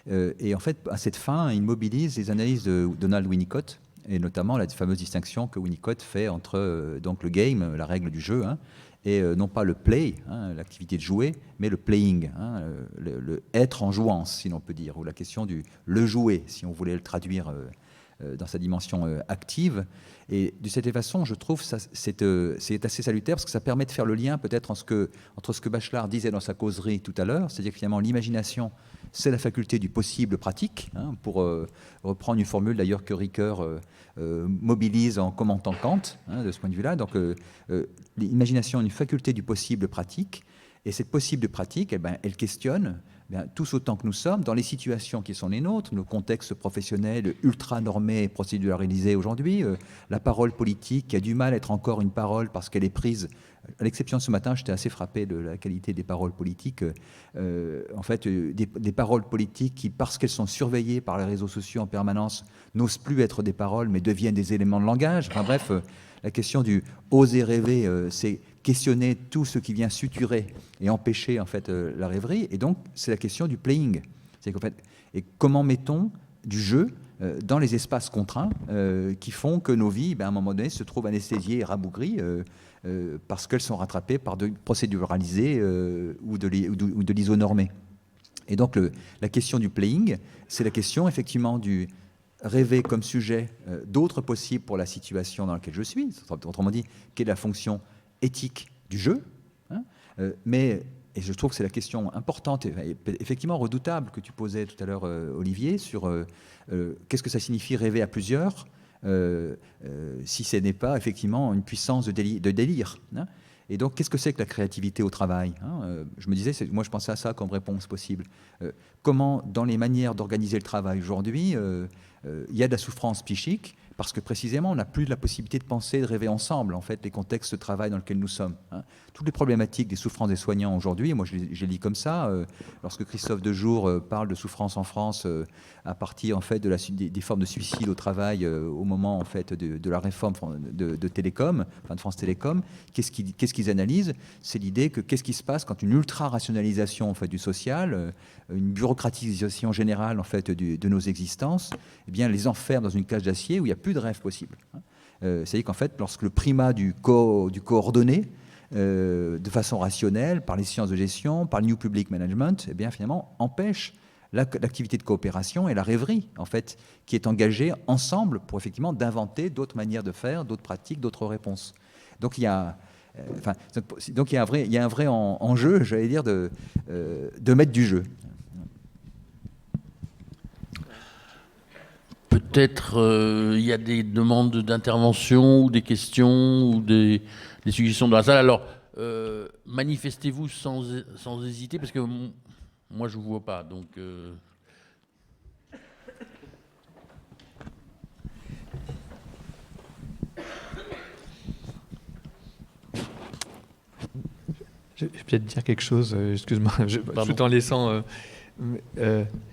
Et en fait, à cette fin, il mobilise les analyses de Donald Winnicott, et notamment la fameuse distinction que Winnicott fait entre donc le game, la règle du jeu, hein, et non pas le play, hein, l'activité de jouer, mais le playing, hein, le être en jouance, si l'on peut dire, ou la question du le jouer, si on voulait le traduire dans sa dimension active. Et de cette façon, je trouve que c'est assez salutaire parce que ça permet de faire le lien peut-être entre ce que Bachelard disait dans sa causerie tout à l'heure, c'est-à-dire que finalement l'imagination, c'est la faculté du possible pratique, hein, pour reprendre une formule d'ailleurs que Ricoeur mobilise en commentant Kant, hein, de ce point de vue-là. Donc l'imagination est une faculté du possible pratique, et cette possible pratique, elle questionne tous autant que nous sommes, dans les situations qui sont les nôtres, nos contextes professionnels ultra normés et procéduralisés aujourd'hui, la parole politique qui a du mal à être encore une parole parce qu'elle est prise, à l'exception de ce matin, j'étais assez frappé de la qualité des paroles politiques, en fait, des paroles politiques qui, parce qu'elles sont surveillées par les réseaux sociaux en permanence, n'osent plus être des paroles, mais deviennent des éléments de langage. Enfin bref, la question du oser rêver, c'est questionner tout ce qui vient suturer et empêcher en fait la rêverie, et donc c'est la question du playing. C'est qu'en fait, et comment mettons du jeu dans les espaces contraints qui font que nos vies, à un moment donné, se trouvent anesthésiées et rabougries parce qu'elles sont rattrapées par de procéduralisées ou de l'isonormé. Et donc la question du playing, c'est la question effectivement du rêver comme sujet d'autres possibles pour la situation dans laquelle je suis. Autrement dit, quelle est la fonction éthique du jeu, hein, et je trouve que c'est la question importante et effectivement redoutable que tu posais tout à l'heure, Olivier, sur qu'est-ce que ça signifie rêver à plusieurs, si ce n'est pas effectivement une puissance de délire, hein. Et donc, qu'est-ce que c'est que la créativité au travail, hein? Je me disais, moi je pensais à ça comme réponse possible. Comment, dans les manières d'organiser le travail aujourd'hui, il y a de la souffrance psychique, parce que précisément, on n'a plus la possibilité de penser, de rêver ensemble, en fait, les contextes de travail dans lesquels nous sommes, hein. Toutes les problématiques des souffrances des soignants aujourd'hui, moi je les lis comme ça, lorsque Christophe Dejour parle de souffrance en France à partir en fait des formes de suicide au travail au moment en fait de la réforme de Télécom, enfin de France Télécom, qu'est-ce qu'ils analysent? C'est l'idée que qu'est-ce qui se passe quand une ultra-rationalisation en fait du social, une bureaucratisation générale en fait de nos existences, eh bien les enferme dans une cage d'acier où il n'y a plus de rêve possible, hein. C'est-à-dire qu'en fait, lorsque le primat du coordonné, de façon rationnelle, par les sciences de gestion, par le New Public Management, eh bien, finalement, empêche l'activité de coopération et la rêverie, en fait, qui est engagée ensemble pour effectivement d'inventer d'autres manières de faire, d'autres pratiques, d'autres réponses. Donc il y a, donc il y a un vrai enjeu, j'allais dire, de mettre du jeu. Peut-être il y a des demandes d'intervention ou des questions ou des suggestions dans la salle. Alors, manifestez-vous sans hésiter, parce que moi, je ne vous vois pas. Donc, Je vais peut-être dire quelque chose, excuse-moi, tout en laissant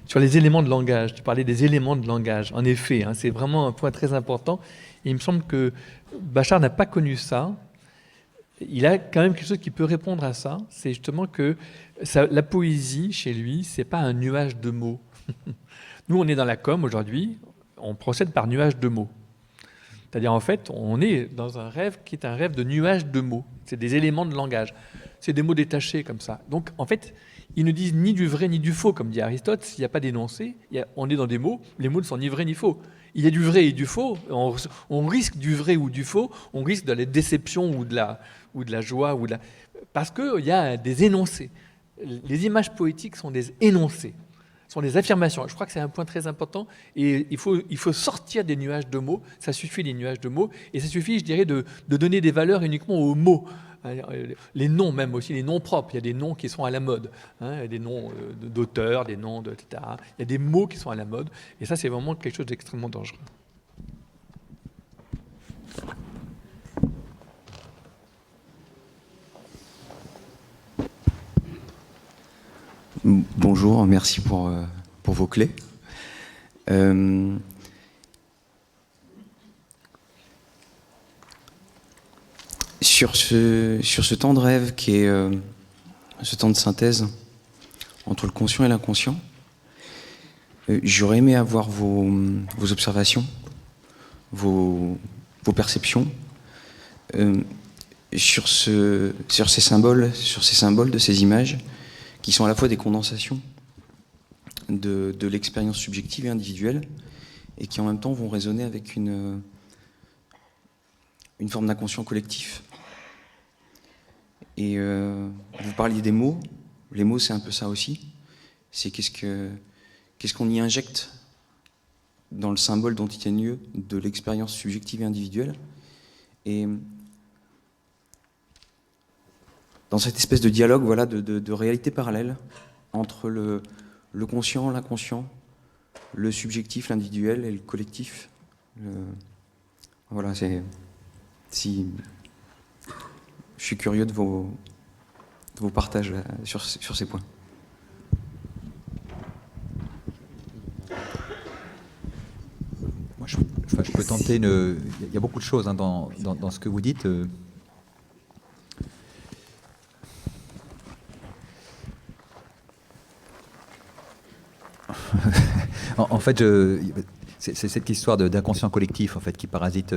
sur les éléments de langage. Tu parlais des éléments de langage. En effet, hein, c'est vraiment un point très important. Et il me semble que Bachelard n'a pas connu ça. Il a quand même quelque chose qui peut répondre à ça. C'est justement que la poésie, chez lui, c'est pas un nuage de mots. Nous, on est dans la com aujourd'hui, on procède par nuage de mots. C'est-à-dire, en fait, on est dans un rêve qui est un rêve de nuage de mots. C'est des éléments de langage. C'est des mots détachés comme ça. Donc, en fait, ils ne disent ni du vrai ni du faux, comme dit Aristote. S'il n'y a pas d'énoncé, on est dans des mots, les mots ne sont ni vrais ni faux. Il y a du vrai et du faux. On risque du vrai ou du faux, on risque de la déception ou de la joie. Parce qu'il y a des énoncés. Les images poétiques sont des énoncés, sont des affirmations. Je crois que c'est un point très important. Et il faut sortir des nuages de mots. Ça suffit, les nuages de mots. Et ça suffit, je dirais, de donner des valeurs uniquement aux mots. Les noms même aussi, les noms propres. Il y a des noms qui sont à la mode. Il y a des noms d'auteurs, des noms etc. Il y a des mots qui sont à la mode. Et ça, c'est vraiment quelque chose d'extrêmement dangereux. Bonjour, merci pour vos clés. Sur ce temps de rêve qui est ce temps de synthèse entre le conscient et l'inconscient, j'aurais aimé avoir vos observations, vos perceptions sur ces symboles de ces images qui sont à la fois des condensations de l'expérience subjective et individuelle et qui en même temps vont résonner avec une forme d'inconscient collectif. Et vous parliez des mots. Les mots, c'est un peu ça aussi. C'est qu'est-ce qu'on y injecte dans le symbole dont ils tiennent lieu de l'expérience subjective et individuelle. Et dans cette espèce de dialogue, voilà, de réalité parallèle entre le conscient, l'inconscient, le subjectif, l'individuel et le collectif. Voilà, je suis curieux de vos partages sur ces points. Moi, je peux tenter il y a beaucoup de choses hein, dans ce que vous dites. En fait, c'est cette histoire d'inconscient collectif en fait, qui parasite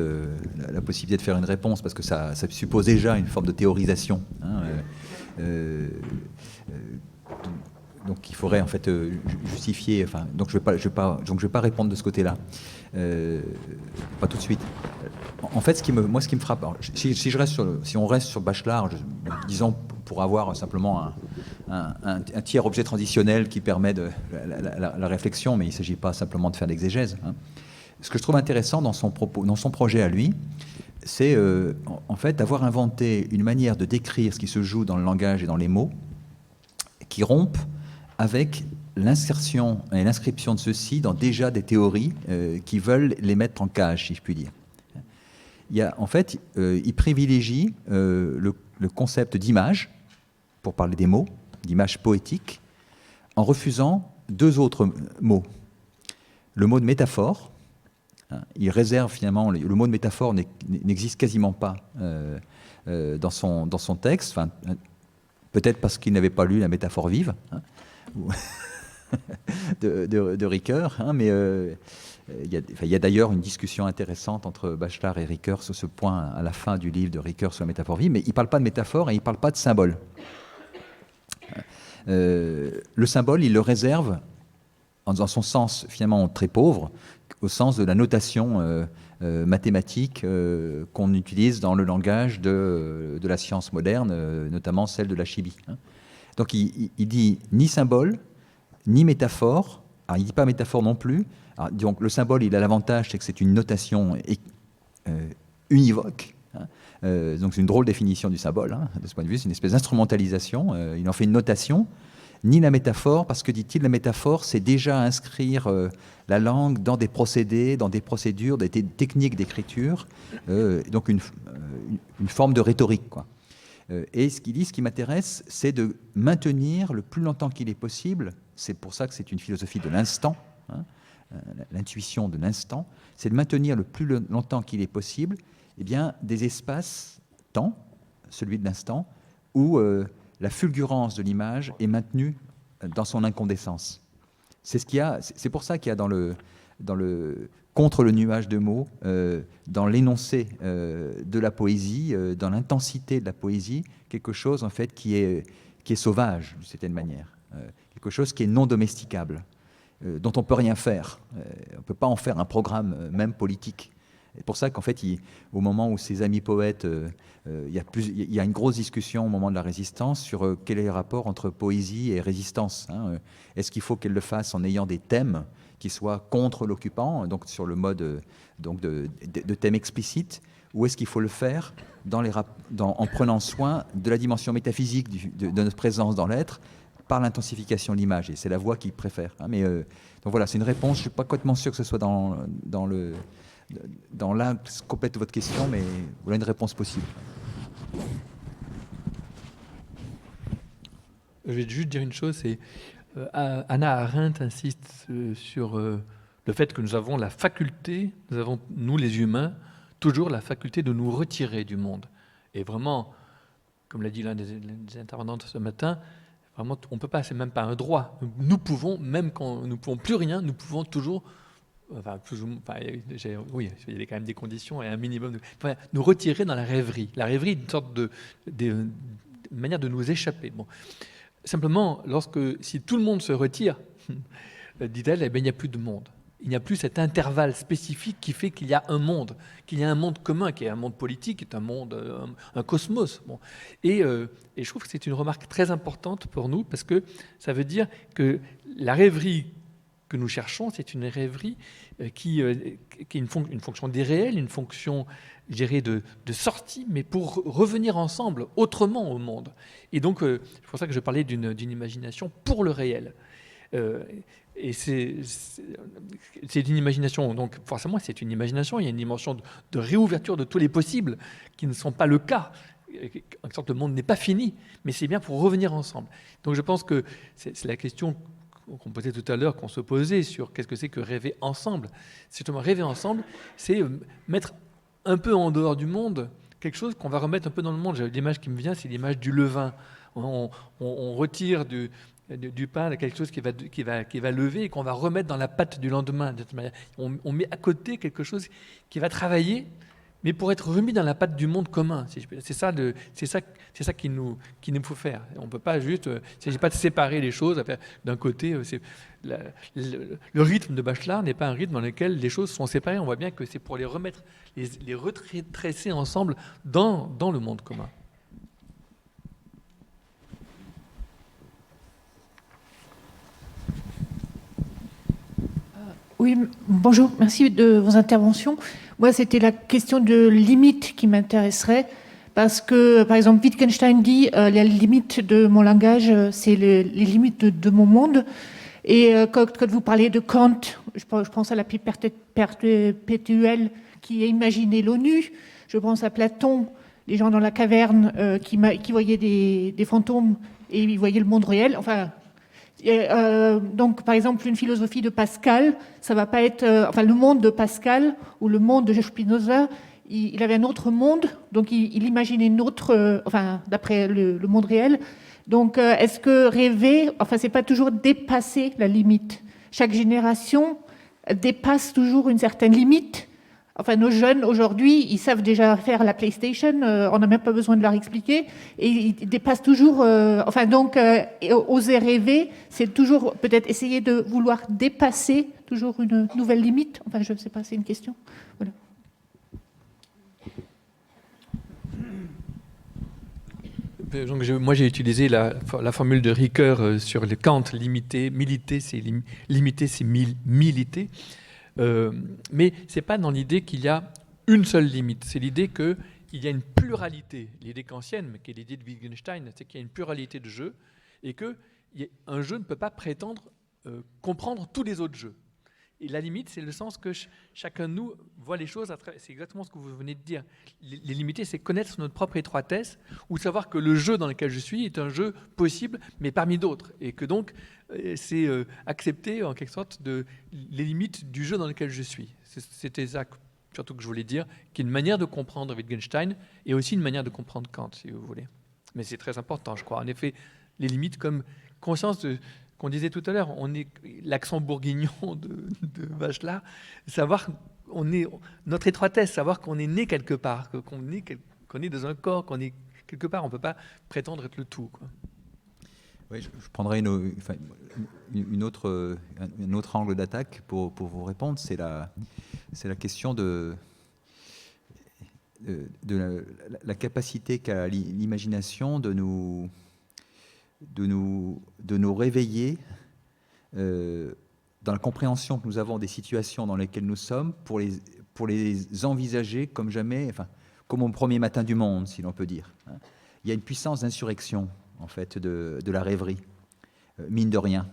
la possibilité de faire une réponse, parce que ça suppose déjà une forme de théorisation. Hein, donc il faudrait en fait justifier. Enfin, donc je vais pas répondre de ce côté-là. Pas tout de suite. En fait, ce qui me frappe, alors, si on reste sur Bachelard, disons pour avoir simplement un tiers objet transitionnel qui permet la réflexion, mais il ne s'agit pas simplement de faire l'exégèse. Hein. Ce que je trouve intéressant dans son projet à lui, c'est en fait d'avoir inventé une manière de décrire ce qui se joue dans le langage et dans les mots, qui rompt avec l'insertion et l'inscription de ceci dans déjà des théories qui veulent les mettre en cage, si je puis dire. En fait, il privilégie le concept d'image, pour parler des mots, d'image poétique, en refusant deux autres mots. Le mot de métaphore, hein, il réserve finalement, le mot de métaphore n'existe quasiment pas dans son texte, enfin, peut-être parce qu'il n'avait pas lu la métaphore vive, hein, de Ricoeur, hein, mais il y a d'ailleurs une discussion intéressante entre Bachelard et Ricoeur sur ce point à la fin du livre de Ricoeur sur la métaphore vive, mais il ne parle pas de métaphore et il ne parle pas de symbole. Le symbole, il le réserve dans son sens finalement très pauvre, au sens de la notation mathématique qu'on utilise dans le langage de la science moderne, notamment celle de la chimie. Hein. Donc il dit ni symbole, ni métaphore. Alors, il ne dit pas métaphore non plus. Alors, donc le symbole, il a l'avantage, c'est que c'est une notation univoque. Hein. Donc c'est une drôle définition du symbole. Hein. De ce point de vue, c'est une espèce d'instrumentalisation. Il en fait une notation. Ni la métaphore, parce que, dit-il, la métaphore, c'est déjà inscrire la langue dans des procédés, dans des procédures, des techniques d'écriture, donc une forme de rhétorique, quoi. Et ce qu'il dit, ce qui m'intéresse, c'est de maintenir le plus longtemps qu'il est possible, c'est pour ça que c'est une philosophie de l'instant, hein, l'intuition de l'instant, c'est de maintenir le plus longtemps qu'il est possible eh bien, des espaces-temps, celui de l'instant, où la fulgurance de l'image est maintenue dans son incandescence. C'est pour ça qu'il y a dans le contre le nuage de mots, dans l'énoncé de la poésie, dans l'intensité de la poésie, quelque chose en fait qui est sauvage d'une certaine manière, quelque chose qui est non domesticable, dont on peut rien faire. On peut pas en faire un programme même politique. C'est pour ça qu'en fait, au moment où ses amis poètes, il y a une grosse discussion au moment de la résistance sur quel est le rapport entre poésie et résistance. Hein. Est-ce qu'il faut qu'elle le fasse en ayant des thèmes qui soient contre l'occupant, donc sur le mode de thèmes explicites, ou est-ce qu'il faut le faire en prenant soin de la dimension métaphysique de notre présence dans l'être par l'intensification de l'image. Et c'est la voix qu'il préfère. Hein. Mais, donc voilà, c'est une réponse. Je ne suis pas complètement sûr que ce soit dans l'un qui complète votre question, mais voilà une réponse possible. Je vais juste dire une chose, c'est Hannah Arendt insiste sur le fait que nous avons la faculté, nous les humains, toujours la faculté de nous retirer du monde. Et vraiment, comme l'a dit l'un des intervenantes ce matin, vraiment, on ne peut pas, c'est même pas un droit. Nous pouvons, même quand nous ne pouvons plus rien, nous pouvons toujours, oui, il y a quand même des conditions et un minimum, nous retirer dans la rêverie. La rêverie est une sorte de manière de nous échapper. Bon. Simplement, si tout le monde se retire, dit-elle, eh bien, il n'y a plus de monde. Il n'y a plus cet intervalle spécifique qui fait qu'il y a un monde commun, qui est un monde politique, qui est un monde, un cosmos. Bon. Et je trouve que c'est une remarque très importante pour nous, parce que ça veut dire que la rêverie que nous cherchons, c'est une rêverie qui est une fonction d'irréel, une fonction, je dirais, de sortie, mais pour revenir ensemble, autrement au monde. Et donc, c'est pour ça que je parlais d'une imagination pour le réel. Et c'est une imagination, donc forcément c'est une imagination, il y a une dimension de réouverture de tous les possibles qui ne sont pas le cas. En sorte, le monde n'est pas fini, mais c'est bien pour revenir ensemble. Donc je pense que c'est la question qu'on posait tout à l'heure, qu'on se posait sur qu'est-ce que c'est que rêver ensemble. C'est justement rêver ensemble, c'est mettre un peu en dehors du monde quelque chose qu'on va remettre un peu dans le monde. L'image qui me vient, c'est l'image du levain. On retire du pain quelque chose qui va lever et qu'on va remettre dans la pâte du lendemain. On met à côté quelque chose qui va travailler, mais pour être remis dans la pâte du monde commun. C'est ça qu'il nous faut faire. On ne peut pas juste... Il ne s'agit pas de séparer les choses. D'un côté, le rythme de Bachelard n'est pas un rythme dans lequel les choses sont séparées. On voit bien que c'est pour les remettre, les retresser ensemble dans le monde commun. Oui, bonjour, merci de vos interventions. Moi, c'était la question de limite qui m'intéresserait, parce que, par exemple, Wittgenstein dit les limites de mon langage, c'est les limites de mon monde. Et quand vous parlez de Kant, je pense à la pierre perpétuelle qui a imaginé l'ONU. Je pense à Platon, les gens dans la caverne qui voyaient des fantômes et ils voyaient le monde réel. Enfin. Donc, par exemple, une philosophie de Pascal, ça va pas être, le monde de Pascal ou le monde de Spinoza, il avait un autre monde, donc il imaginait une autre, d'après le monde réel. Donc, est-ce que rêver, c'est pas toujours dépasser la limite. Chaque génération dépasse toujours une certaine limite. Nos jeunes, aujourd'hui, ils savent déjà faire la PlayStation, on n'a même pas besoin de leur expliquer, et ils dépassent toujours... oser rêver, c'est toujours peut-être essayer de vouloir dépasser toujours une nouvelle limite. Je ne sais pas, c'est une question. Voilà. Donc moi, j'ai utilisé la formule de Ricoeur sur le Kant, militer, c'est militer. Mais ce n'est pas dans l'idée qu'il y a une seule limite, c'est l'idée qu'il y a une pluralité. L'idée kantienne, mais qui est l'idée de Wittgenstein, c'est qu'il y a une pluralité de jeux et qu'un jeu ne peut pas prétendre comprendre tous les autres jeux. Et la limite, c'est le sens que chacun de nous voit les choses à travers. C'est exactement ce que vous venez de dire. Les limiter, c'est connaître notre propre étroitesse ou savoir que le jeu dans lequel je suis est un jeu possible, mais parmi d'autres. Et que donc, c'est accepter en quelque sorte les limites du jeu dans lequel je suis. C'était ça surtout que je voulais dire, qui est une manière de comprendre Wittgenstein et aussi une manière de comprendre Kant, si vous voulez. Mais c'est très important, je crois. En effet, les limites comme conscience qu'on disait tout à l'heure, on est l'accent bourguignon de Bachelard, savoir notre étroitesse, savoir qu'on est né quelque part, qu'on est dans un corps, qu'on est quelque part, on ne peut pas prétendre être le tout, quoi. Oui, je prendrai un autre angle d'attaque pour vous répondre, c'est la question de la capacité qu'a l'imagination de nous réveiller dans la compréhension que nous avons des situations dans lesquelles nous sommes pour les envisager comme jamais, enfin, comme au premier matin du monde, si l'on peut dire. Il y a une puissance d'insurrection, en fait, de la rêverie, mine de rien.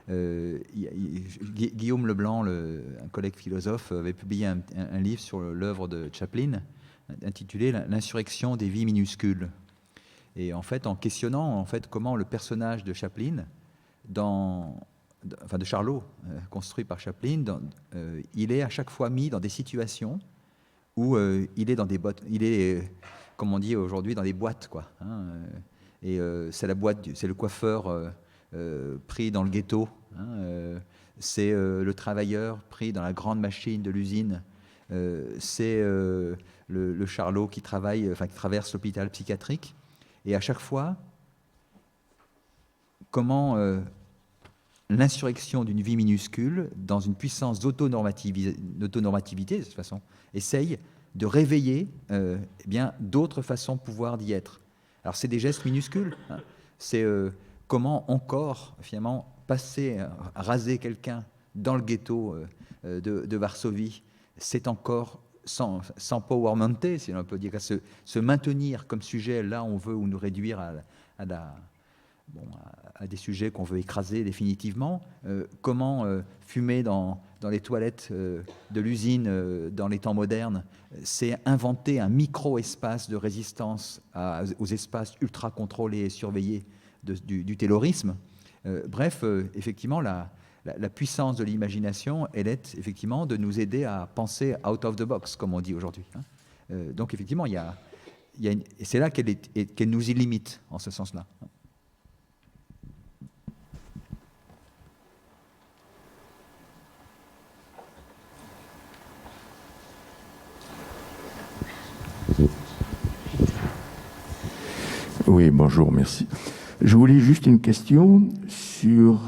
Guillaume Leblanc, un collègue philosophe, avait publié un livre sur l'œuvre de Chaplin, intitulé « L'insurrection des vies minuscules ». Et en fait, en questionnant comment le personnage de Chaplin, de Charlot, construit par Chaplin, il est à chaque fois mis dans des situations où il est dans des boîtes, il est, comme on dit aujourd'hui, dans des boîtes, quoi. Et c'est le coiffeur pris dans le ghetto, c'est le travailleur pris dans la grande machine de l'usine, c'est le Charlot qui traverse l'hôpital psychiatrique. Et à chaque fois, comment l'insurrection d'une vie minuscule, dans une puissance d'autonormativité, de toute façon, essaye de réveiller d'autres façons de pouvoir d'y être. Alors c'est des gestes minuscules, hein. C'est comment encore, finalement, passer, raser quelqu'un dans le ghetto de Varsovie, c'est encore sans powermonter, si on peut dire, se maintenir comme sujet là où on veut, ou nous réduire à des sujets qu'on veut écraser définitivement. Comment fumer dans les toilettes de l'usine dans les temps modernes, c'est inventer un micro-espace de résistance aux espaces ultra contrôlés et surveillés du terrorisme. Bref, effectivement, la puissance de l'imagination, elle est effectivement de nous aider à penser out of the box, comme on dit aujourd'hui. Donc effectivement, c'est là qu'elle nous illimite, en ce sens-là. Oui, bonjour, merci. Je voulais juste une question sur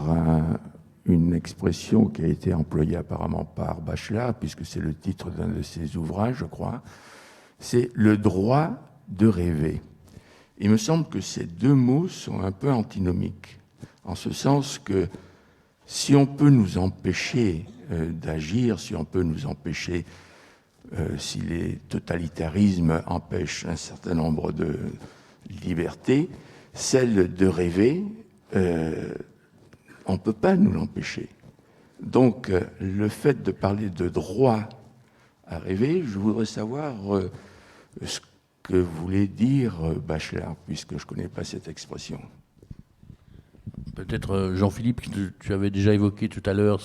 une expression qui a été employée apparemment par Bachelard, puisque c'est le titre d'un de ses ouvrages, je crois, c'est le droit de rêver. Il me semble que ces deux mots sont un peu antinomiques, en ce sens que si on peut nous empêcher d'agir, si on peut nous empêcher, si les totalitarismes empêchent un certain nombre de libertés, celle de rêver, on ne peut pas nous l'empêcher. Donc, le fait de parler de droit à rêver, je voudrais savoir ce que voulait dire Bachelard, puisque je ne connais pas cette expression. Peut-être, Jean-Philippe, tu avais déjà évoqué tout à l'heure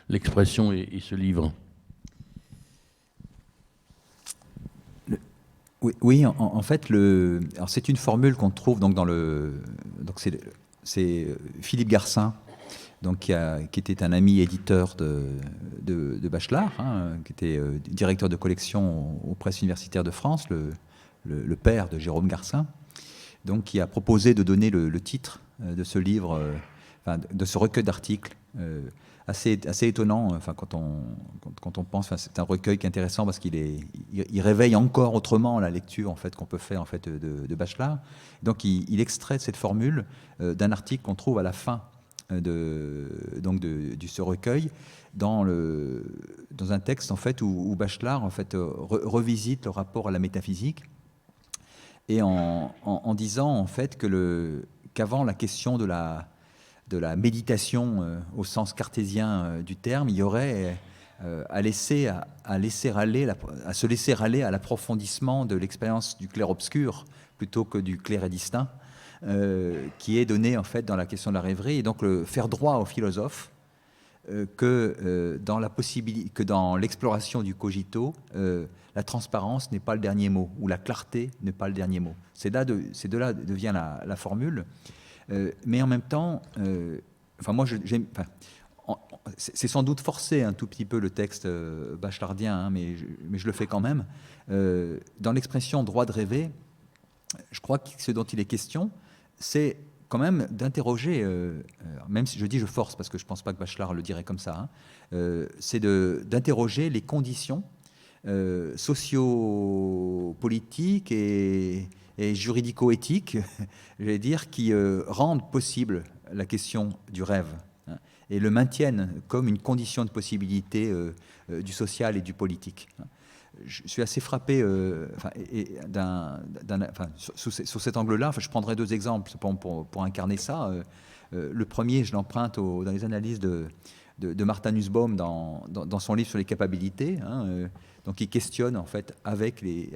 l'expression et ce livre. Oui, en fait, alors c'est une formule qu'on trouve donc c'est Philippe Garcin, donc qui était un ami éditeur de Bachelard, qui était directeur de collection aux presses universitaires de France, le père de Jérôme Garcin, donc qui a proposé de donner le titre de ce livre, de ce recueil d'articles. Assez étonnant, quand on pense, c'est un recueil qui est intéressant parce il réveille encore autrement la lecture en fait qu'on peut faire en fait de Bachelard. Donc il extrait cette formule d'un article qu'on trouve à la fin de ce recueil dans un texte en fait où Bachelard en fait revisite le rapport à la métaphysique et en disant en fait qu'avant la question de de la méditation au sens cartésien du terme, il y aurait à se laisser aller à l'approfondissement de l'expérience du clair-obscur plutôt que du clair et distinct, qui est donné en fait dans la question de la rêverie, et donc faire droit aux philosophes que dans l'exploration du cogito, la transparence n'est pas le dernier mot, ou la clarté n'est pas le dernier mot. C'est de là devient la formule. Mais en même temps, c'est sans doute forcé un tout petit peu le texte bachelardien, mais je le fais quand même. Dans l'expression droit de rêver, je crois que ce dont il est question, c'est quand même d'interroger, même si je dis je force, parce que je ne pense pas que Bachelard le dirait comme ça, c'est d'interroger les conditions socio-politiques et juridico-éthiques, j'allais dire, qui rendent possible la question du rêve, hein, et le maintiennent comme une condition de possibilité du social et du politique. Je suis assez frappé sous cet angle-là. Je prendrai 2 exemples pour incarner ça. Le premier, je l'emprunte dans les analyses de Martha Nussbaum dans son livre sur les capacités. Donc, il questionne en fait avec les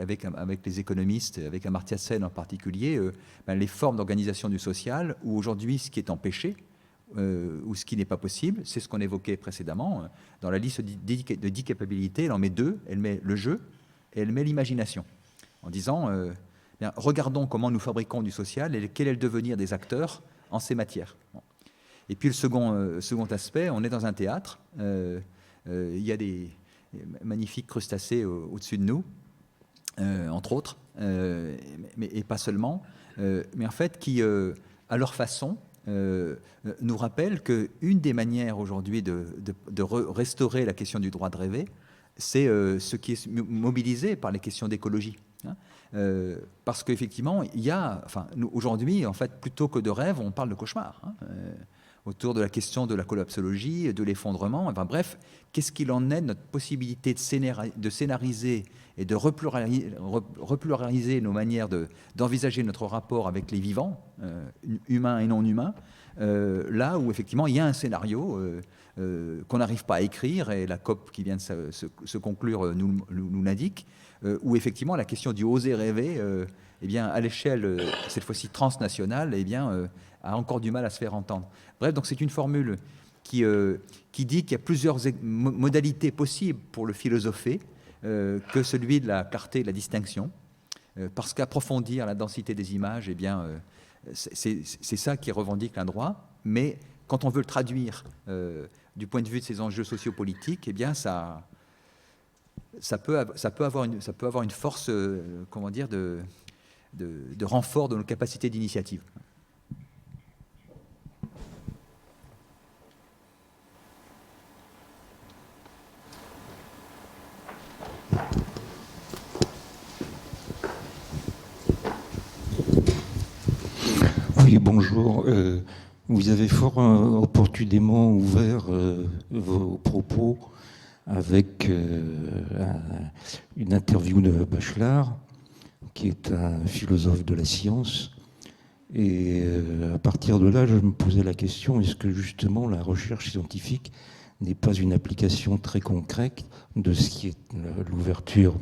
économistes, avec Amartya Sen en particulier, les formes d'organisation du social, où aujourd'hui, ce qui est empêché, ou ce qui n'est pas possible, c'est ce qu'on évoquait précédemment. Dans la liste de 10 capacités, elle en met 2, elle met le jeu et elle met l'imagination, en disant regardons comment nous fabriquons du social et quel est le devenir des acteurs en ces matières. Et puis le second aspect, on est dans un théâtre, il y a des magnifiques crustacés au-dessus de nous, entre autres, et pas seulement, mais en fait qui, à leur façon, nous rappelle qu'une des manières aujourd'hui de restaurer la question du droit de rêver, c'est ce qui est mobilisé par les questions d'écologie. Parce qu'effectivement, aujourd'hui, en fait, plutôt que de rêve, on parle de cauchemar. Autour de la question de la collapsologie, de l'effondrement. Bref, qu'est-ce qu'il en est de notre possibilité de scénariser et de repluraliser nos manières d'envisager notre rapport avec les vivants, humains et non humains, là où effectivement il y a un scénario qu'on n'arrive pas à écrire, et la COP qui vient de se conclure nous l'indique, où effectivement la question du oser rêver, à l'échelle, cette fois-ci transnationale, a encore du mal à se faire entendre. Bref, donc c'est une formule qui dit qu'il y a plusieurs modalités possibles pour le philosopher que celui de la clarté et de la distinction, parce qu'approfondir la densité des images, c'est ça qui revendique un droit, mais quand on veut le traduire du point de vue de ces enjeux sociopolitiques, ça peut avoir une force, de renfort de nos capacités d'initiative. Oui, bonjour. Vous avez fort opportunément ouvert vos propos avec une interview de Bachelard, qui est un philosophe de la science. Et à partir de là, je me posais la question, est-ce que justement la recherche scientifique n'est pas une application très concrète de ce qui est l'ouverture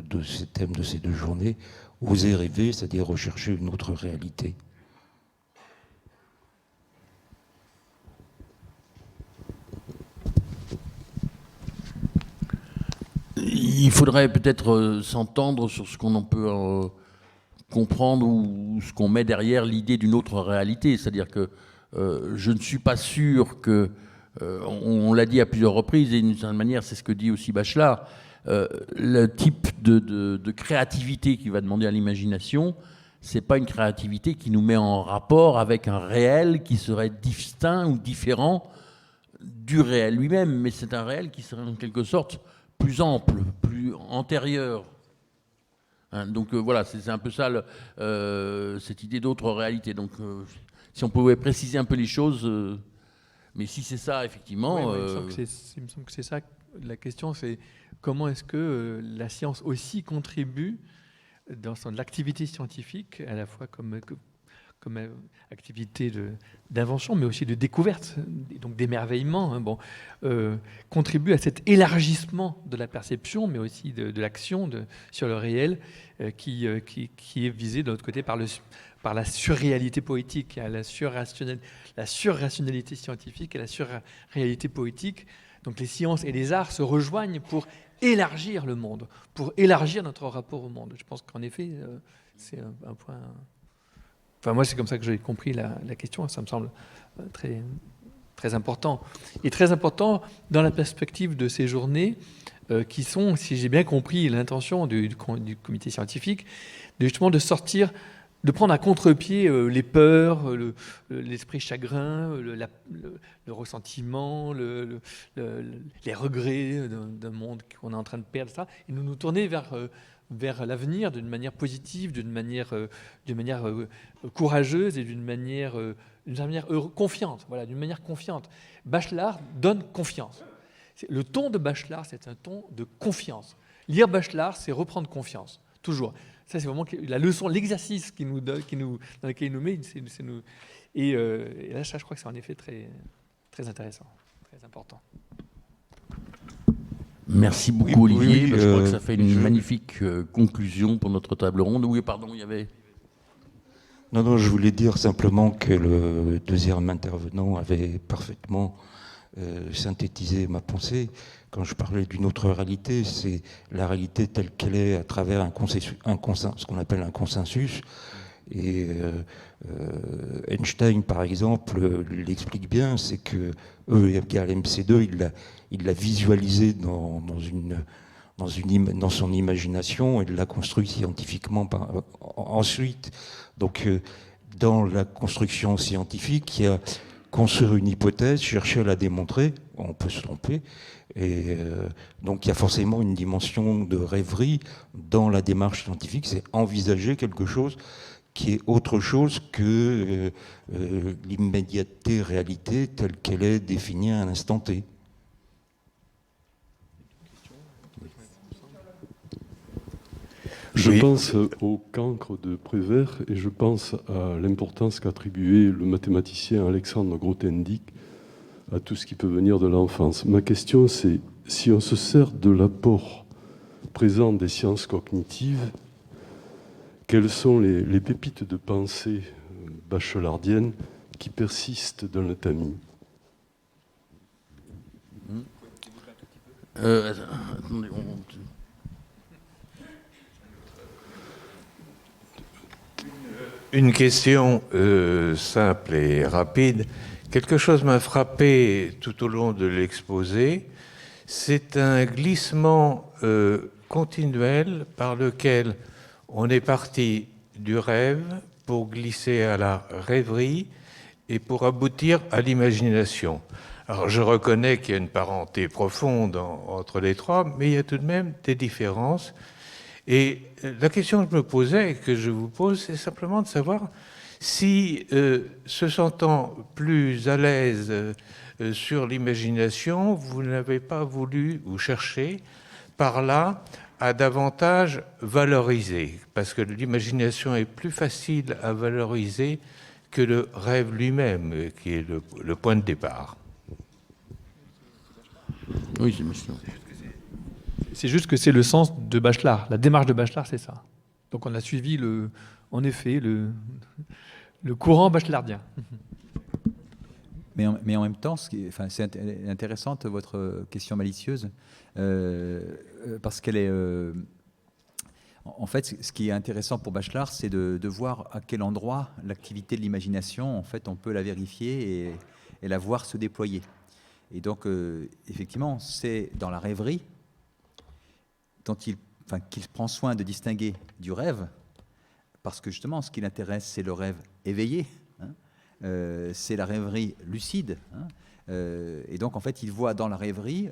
de ces thèmes de ces 2 journées, oser rêver, c'est-à-dire rechercher une autre réalité? Il faudrait peut-être s'entendre sur ce qu'on en peut comprendre ou ce qu'on met derrière l'idée d'une autre réalité. C'est-à-dire que je ne suis pas sûr que, on l'a dit à plusieurs reprises, et d'une certaine manière, c'est ce que dit aussi Bachelard, le type de créativité qui va demander à l'imagination, c'est pas une créativité qui nous met en rapport avec un réel qui serait distinct ou différent du réel lui-même, mais c'est un réel qui serait en quelque sorte plus ample, plus antérieur. Donc voilà, c'est un peu ça cette idée d'autre réalité. Donc si on pouvait préciser un peu les choses, mais si c'est ça, effectivement... Oui, il me semble que c'est ça. La question, c'est comment est-ce que la science aussi contribue dans l'activité scientifique, à la fois comme activité d'invention, mais aussi de découverte, et donc d'émerveillement, contribue à cet élargissement de la perception, mais aussi de l'action sur le réel, qui est visé de l'autre côté par la surréalité poétique, la surrationalité scientifique et la surréalité poétique. Donc les sciences et les arts se rejoignent pour élargir le monde, pour élargir notre rapport au monde. Je pense qu'en effet, c'est un point... Enfin, moi, c'est comme ça que j'ai compris la question. Ça me semble très, très important. Et très important dans la perspective de ces journées qui sont, si j'ai bien compris l'intention du comité scientifique, justement de sortir, de prendre à contre-pied les peurs, l'esprit chagrin, le ressentiment, les regrets d'un monde qu'on est en train de perdre, ça, et nous tourner vers l'avenir d'une manière positive, d'une manière courageuse et d'une manière confiante. Voilà, d'une manière confiante. Bachelard donne confiance. Le ton de Bachelard, c'est un ton de confiance. Lire Bachelard, c'est reprendre confiance, toujours. Ça, c'est vraiment la leçon, l'exercice dans lequel il nous met. Et là, ça, je crois que c'est en effet très, très intéressant, très important. Merci beaucoup, Olivier. Oui, je crois que ça fait une magnifique conclusion pour notre table ronde. Oui, pardon, il y avait... Non, je voulais dire simplement que le deuxième intervenant avait parfaitement synthétisé ma pensée. Quand je parlais d'une autre réalité, c'est la réalité telle qu'elle est à travers ce qu'on appelle un consensus. Et Einstein, par exemple, l'explique bien, c'est que E égale MC2, il l'a visualisé dans son imagination et l'a construit scientifiquement ensuite. Donc, dans la construction scientifique, il y a construire une hypothèse, chercher à la démontrer, on peut se tromper, et donc il y a forcément une dimension de rêverie dans la démarche scientifique, c'est envisager quelque chose qui est autre chose que l'immédiateté réalité telle qu'elle est définie à un instant T. Je pense au cancre de Prévert et je pense à l'importance qu'attribuait le mathématicien Alexandre Grothendieck à tout ce qui peut venir de l'enfance. Ma question, c'est si on se sert de l'apport présent des sciences cognitives, quelles sont les pépites de pensée bachelardiennes qui persistent dans le tamis? Attendez, Une question simple et rapide. Quelque chose m'a frappé tout au long de l'exposé. C'est un glissement continuel par lequel on est parti du rêve pour glisser à la rêverie et pour aboutir à l'imagination. Alors je reconnais qu'il y a une parenté profonde entre les trois, mais il y a tout de même des différences. Et la question que je me posais et que je vous pose, c'est simplement de savoir si, se sentant plus à l'aise sur l'imagination, vous n'avez pas voulu ou cherché par là à davantage valoriser, parce que l'imagination est plus facile à valoriser que le rêve lui-même, qui est le point de départ. Oui, c'est monsieur. C'est juste que c'est le sens de Bachelard. La démarche de Bachelard, c'est ça. Donc on a suivi, en effet, le courant bachelardien. Mais en même temps, c'est intéressante votre question malicieuse, parce qu'elle est... en fait, ce qui est intéressant pour Bachelard, c'est de voir à quel endroit l'activité de l'imagination, en fait, on peut la vérifier et la voir se déployer. Et donc, effectivement, c'est dans la rêverie qu'il prend soin de distinguer du rêve, parce que justement, ce qui l'intéresse, c'est le rêve éveillé, c'est la rêverie lucide, et donc, en fait, il voit dans la rêverie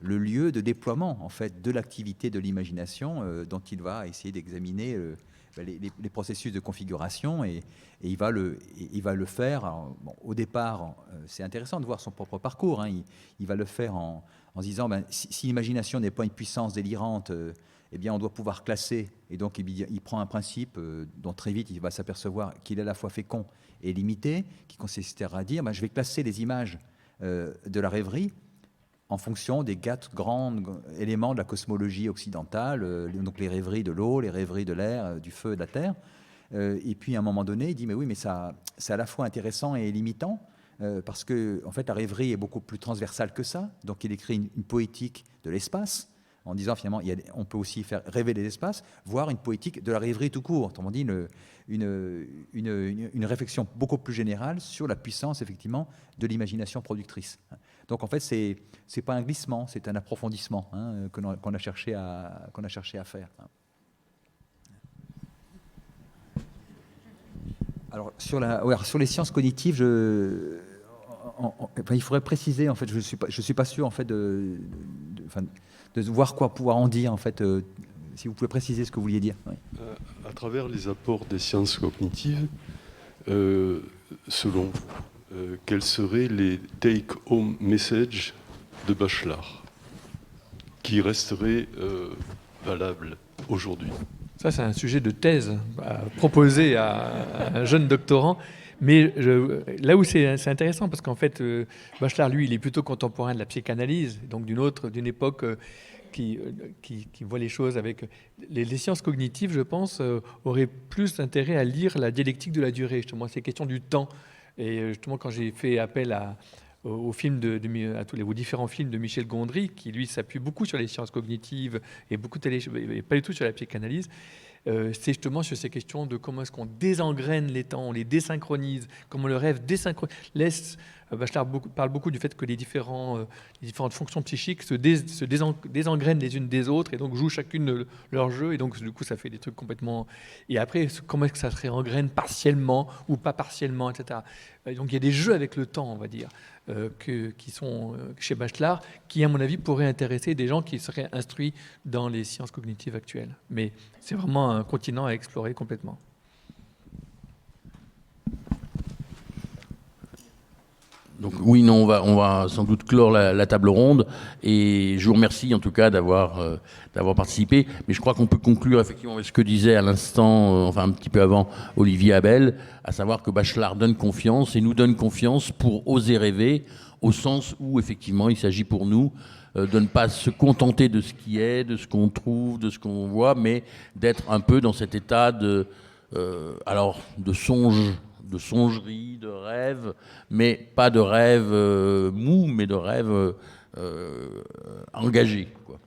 le lieu de déploiement, en fait, de l'activité de l'imagination dont il va essayer d'examiner les processus de configuration, et il va le faire. Alors, bon, au départ, c'est intéressant de voir son propre parcours. Il va le faire en se disant, si l'imagination n'est pas une puissance délirante eh bien, on doit pouvoir classer. Et donc, il prend un principe dont très vite, il va s'apercevoir qu'il est à la fois fécond et limité, qui consistera à dire, je vais classer les images de la rêverie en fonction des 4 grands éléments de la cosmologie occidentale, donc les rêveries de l'eau, les rêveries de l'air, du feu et de la terre. Et puis, à un moment donné, il dit, mais oui, mais ça, c'est à la fois intéressant et limitant, parce que, en fait, la rêverie est beaucoup plus transversale que ça. Donc, il écrit une poétique de l'espace, en disant, finalement, on peut aussi faire rêver les espaces, voire une poétique de la rêverie tout court. Autrement dit, une réflexion beaucoup plus générale sur la puissance, effectivement, de l'imagination productrice. Donc, en fait, c'est pas un glissement, c'est un approfondissement qu'on a cherché à faire. Alors, sur les sciences cognitives, il faudrait préciser, en fait, je suis pas sûr, en fait, de voir quoi pouvoir en dire, en fait, si vous pouvez préciser ce que vous vouliez dire. Oui. À travers les apports des sciences cognitives, selon vous, quels seraient les take-home messages de Bachelard qui resteraient valables aujourd'hui? Ça, c'est un sujet de thèse proposé à un jeune doctorant. Mais là où c'est intéressant, parce qu'en fait, Bachelard, lui, il est plutôt contemporain de la psychanalyse, donc d'une époque qui voit les choses avec... Les sciences cognitives, je pense, auraient plus intérêt à lire la dialectique de la durée, justement, ces questions du temps. Et justement, quand j'ai fait appel aux différents films de Michel Gondry, qui lui s'appuie beaucoup sur les sciences cognitives et pas du tout sur la psychanalyse, c'est justement sur ces questions de comment est-ce qu'on désengraine les temps, on les désynchronise, comment le rêve laisse... Bachelard parle beaucoup du fait que les différentes fonctions psychiques se désengrainent les unes des autres et donc jouent chacune leur jeu, et donc du coup ça fait des trucs complètement... Et après, comment est-ce que ça se réengraine partiellement ou pas partiellement, etc. Donc il y a des jeux avec le temps, on va dire, qui sont chez Bachelard, qui à mon avis pourraient intéresser des gens qui seraient instruits dans les sciences cognitives actuelles. Mais c'est vraiment un continent à explorer complètement. Donc oui, non, on va sans doute clore la table ronde, et je vous remercie en tout cas d'avoir participé. Mais je crois qu'on peut conclure effectivement avec ce que disait à l'instant, enfin un petit peu avant, Olivier Abel, à savoir que Bachelard donne confiance et nous donne confiance pour oser rêver, au sens où effectivement il s'agit pour nous de ne pas se contenter de ce qui est, de ce qu'on trouve, de ce qu'on voit, mais d'être un peu dans cet état de songerie, de rêve, mais pas de rêve mou, mais de rêve engagé, quoi.